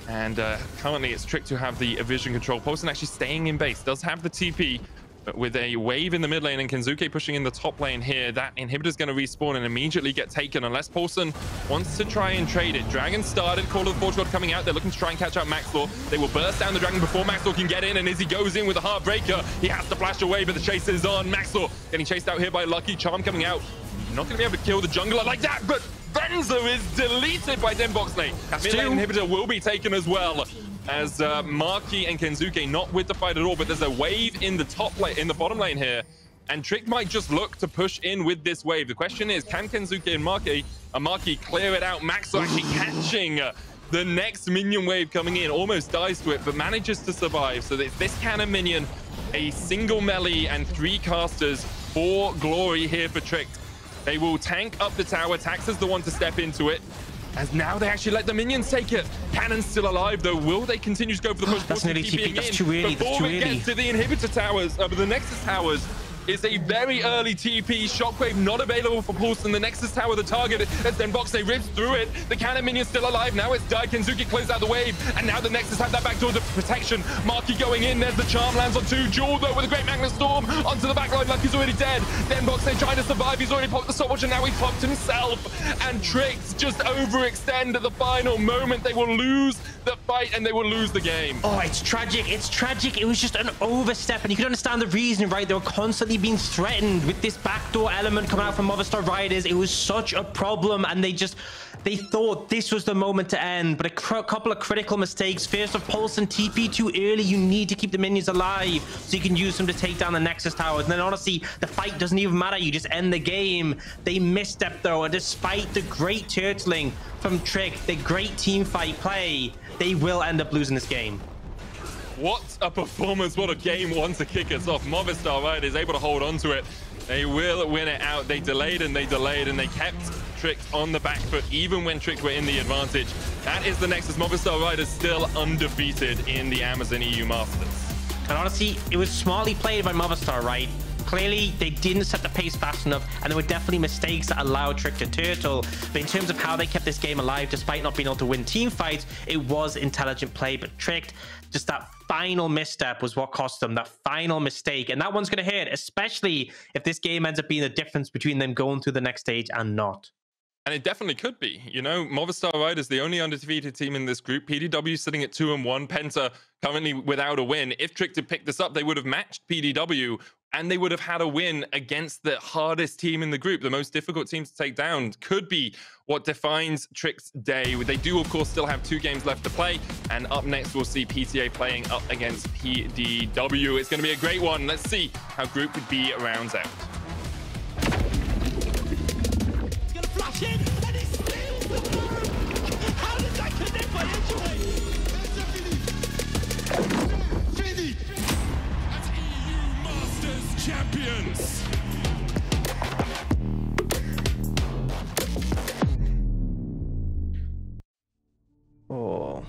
And currently it's Tricked to have the vision control. Poulsen actually staying in base, does have the TP, but with a wave in the mid lane and xKenzuke pushing in the top lane here, that inhibitor's going to respawn and immediately get taken unless Poulsen wants to try and trade it. Dragon started, Call of the Forge God coming out. They're looking to try and catch out Maxlore. They will burst down the Dragon before Maxlore can get in, and as he goes in with a Heartbreaker, he has to flash away, but the chase is on. Maxlore getting chased out here by Lucky. Charm coming out. Not going to be able to kill the jungler like that, but Venzer is deleted by DenVoksne. Mid lane inhibitor will be taken as well, as Marky and xKenzuke not with the fight at all, but there's a wave in the top lane, in the bottom lane here, and Trick might just look to push in with this wave. The question is, can xKenzuke and Marky clear it out? Maxlore actually catching the next minion wave coming in, almost dies to it, but manages to survive. So it's this cannon minion, a single melee, and 3 casters for glory here for Trick. They will tank up the tower. Taxa's the one to step into it, as now they actually let the minions take it. Cannon's still alive though. Will they continue to go for the push? That's nearly TP. That's too early. Before it gets to the inhibitor towers, the Nexus towers, is a very early TP. Shockwave not available for Poulsen. The Nexus tower, the target, as DenVoksne rips through it. The cannon minion's still alive. Now it's died. xKenzuke closes out the wave, and now the Nexus have that backdoor protection. Marky going in. There's the charm, lands on 2. Jewel though with a great Magna Storm onto the backline. Lucky's already dead. DenVoksne trying to survive. He's already popped the stopwatch, and now he popped himself. And Tricked just overextend at the final moment. They will lose the fight and they will lose the game. Oh, it's tragic. It's tragic. It was just an overstep, and you can understand the reason, right? They were constantly being threatened with this backdoor element coming out from Movistar Riders. It was such a problem, and they thought this was the moment to end, but a couple of critical mistakes. First of Poulsen, TP too early. You need to keep the minions alive so you can use them to take down the Nexus towers. And then honestly, the fight doesn't even matter. You just end the game. They misstep though, and despite the great turtling from Trick, the great team fight play, they will end up losing this game. What a performance, what a game one to kick us off. Movistar, right, is able to hold on to it. They will win it out. They delayed and they delayed, and they kept Tricked on the back foot even when Tricked were in the advantage. That is the Nexus. Movistar Riders still undefeated in the Amazon EU Masters. And honestly, it was smartly played by Movistar, right? Clearly, they didn't set the pace fast enough, and there were definitely mistakes that allowed Trick to turtle. But in terms of how they kept this game alive, despite not being able to win team fights, it was intelligent play. But Tricked, just that final misstep was what cost them, that final mistake. And that one's going to hurt, especially if this game ends up being the difference between them going through the next stage and not. And it definitely could be. You know, Movistar Riders, the only undefeated team in this group. PDW sitting at 2-1. Penta currently without a win. If Trick had picked this up, they would have matched PDW, and they would have had a win against the hardest team in the group, the most difficult team to take down. Could be what defines Trick's day. They do, of course, still have 2 games left to play. And up next, we'll see PTA playing up against PDW. It's going to be a great one. Let's see how Group B rounds out. Flash in, and he steals the bird! How did that connect by Edgeway? Finish! As EU Masters champions! Oh.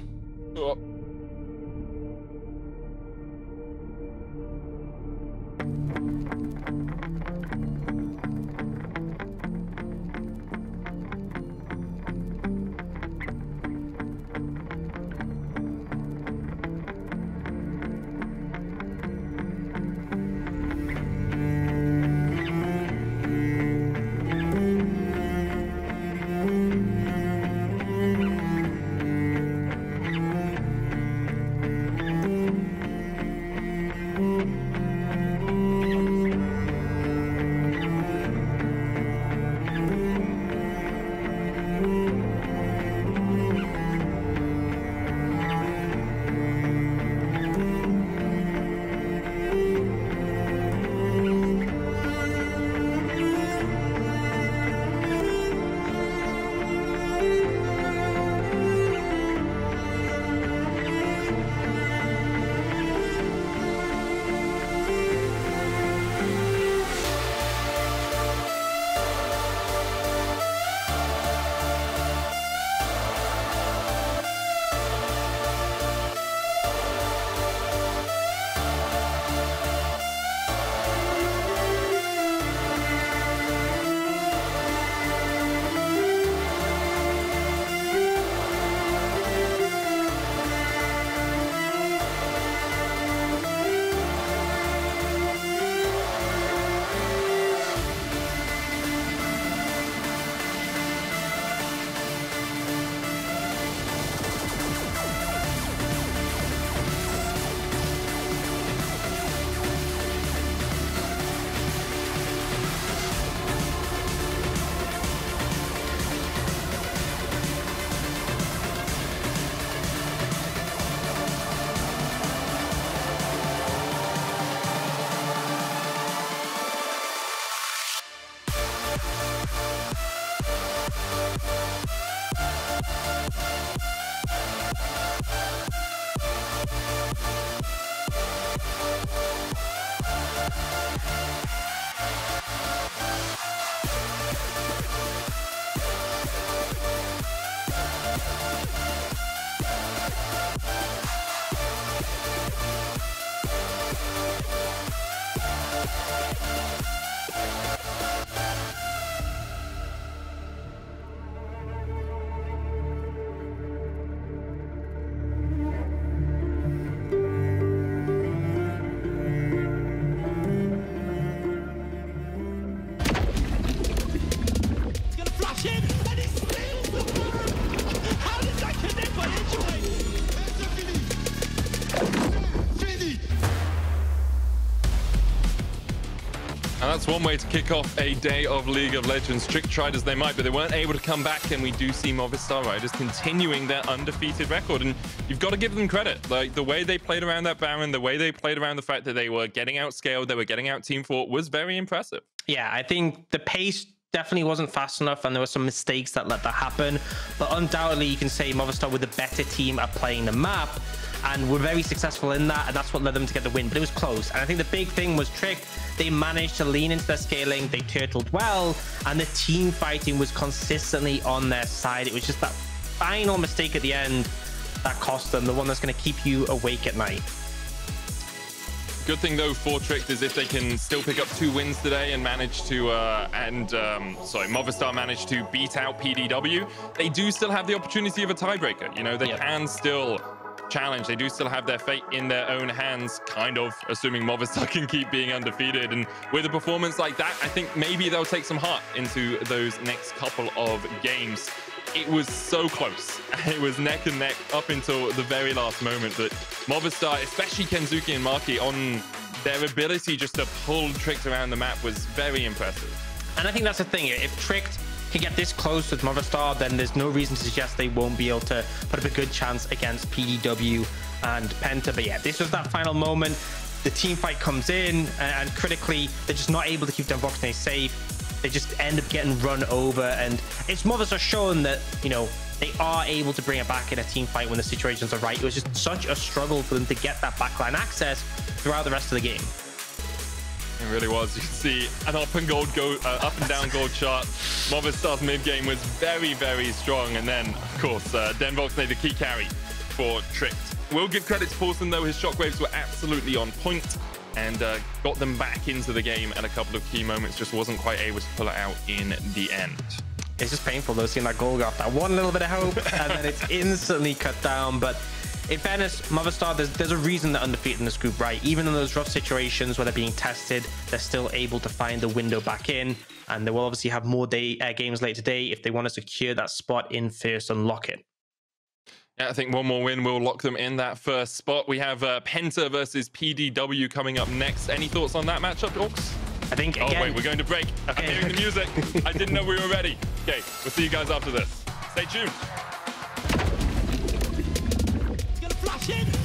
And that's one way to kick off a day of League of Legends. Trick tried as they might, but they weren't able to come back, and we do see Movistar Riders continuing their undefeated record. And you've got to give them credit. Like, the way they played around that Baron, the way they played around the fact that they were getting outscaled, they were getting out team fought, was very impressive. Yeah, I think the pace definitely wasn't fast enough, and there were some mistakes that let that happen. But undoubtedly, you can say Movistar were the better team at playing the map, and were very successful in that, and that's what led them to get the win. But it was close, and I think the big thing was Trick. They managed to lean into their scaling, they turtled well, and the team fighting was consistently on their side. It was just that final mistake at the end that cost them, the one that's going to keep you awake at night. Good thing though for Trick is if they can still pick up 2 wins today and manage to Movistar managed to beat out PDW, they do still have the opportunity of a tiebreaker. You know, they can still challenge. They do still have their fate in their own hands, kind of, assuming Movistar can keep being undefeated. And with a performance like that, I think maybe they'll take some heart into those next couple of games. It was so close. It was neck and neck up until the very last moment. But Movistar, especially XKenzuke and Marky, on their ability just to pull Tricked around the map was very impressive. And I think that's the thing. If Tricked can get this close with Movistar, then there's no reason to suggest they won't be able to put up a good chance against PDW and Penta. But yeah, this was that final moment. The team fight comes in, and critically, they're just not able to keep DenVoksne safe. They just end up getting run over, and it's Movistar showing that, you know, they are able to bring it back in a team fight when the situations are right. It was just such a struggle for them to get that backline access throughout the rest of the game. It really was. You can see an up and down gold chart. Movistar's mid game was very, very strong, and then of course DenVoksne the key carry for Tricked. We'll give credit to Poulsen though. His shockwaves were absolutely on point and got them back into the game at a couple of key moments. Just wasn't quite able to pull it out in the end. It's just painful though, seeing that goal go off. That one little bit of hope, and then it's instantly cut down. But in fairness, Movistar, there's a reason they're undefeated in this group, right? Even in those rough situations where they're being tested, they're still able to find the window back in, and they will obviously have more games later today if they want to secure that spot in first and lock it. Yeah, I think one more win will lock them in that first spot. We have Penta versus PDW coming up next. Any thoughts on that matchup, Dorks? I think, again... Oh, wait, we're going to break. Okay. I'm hearing the music. I didn't know we were ready. Okay, we'll see you guys after this. Stay tuned. Gonna flash in.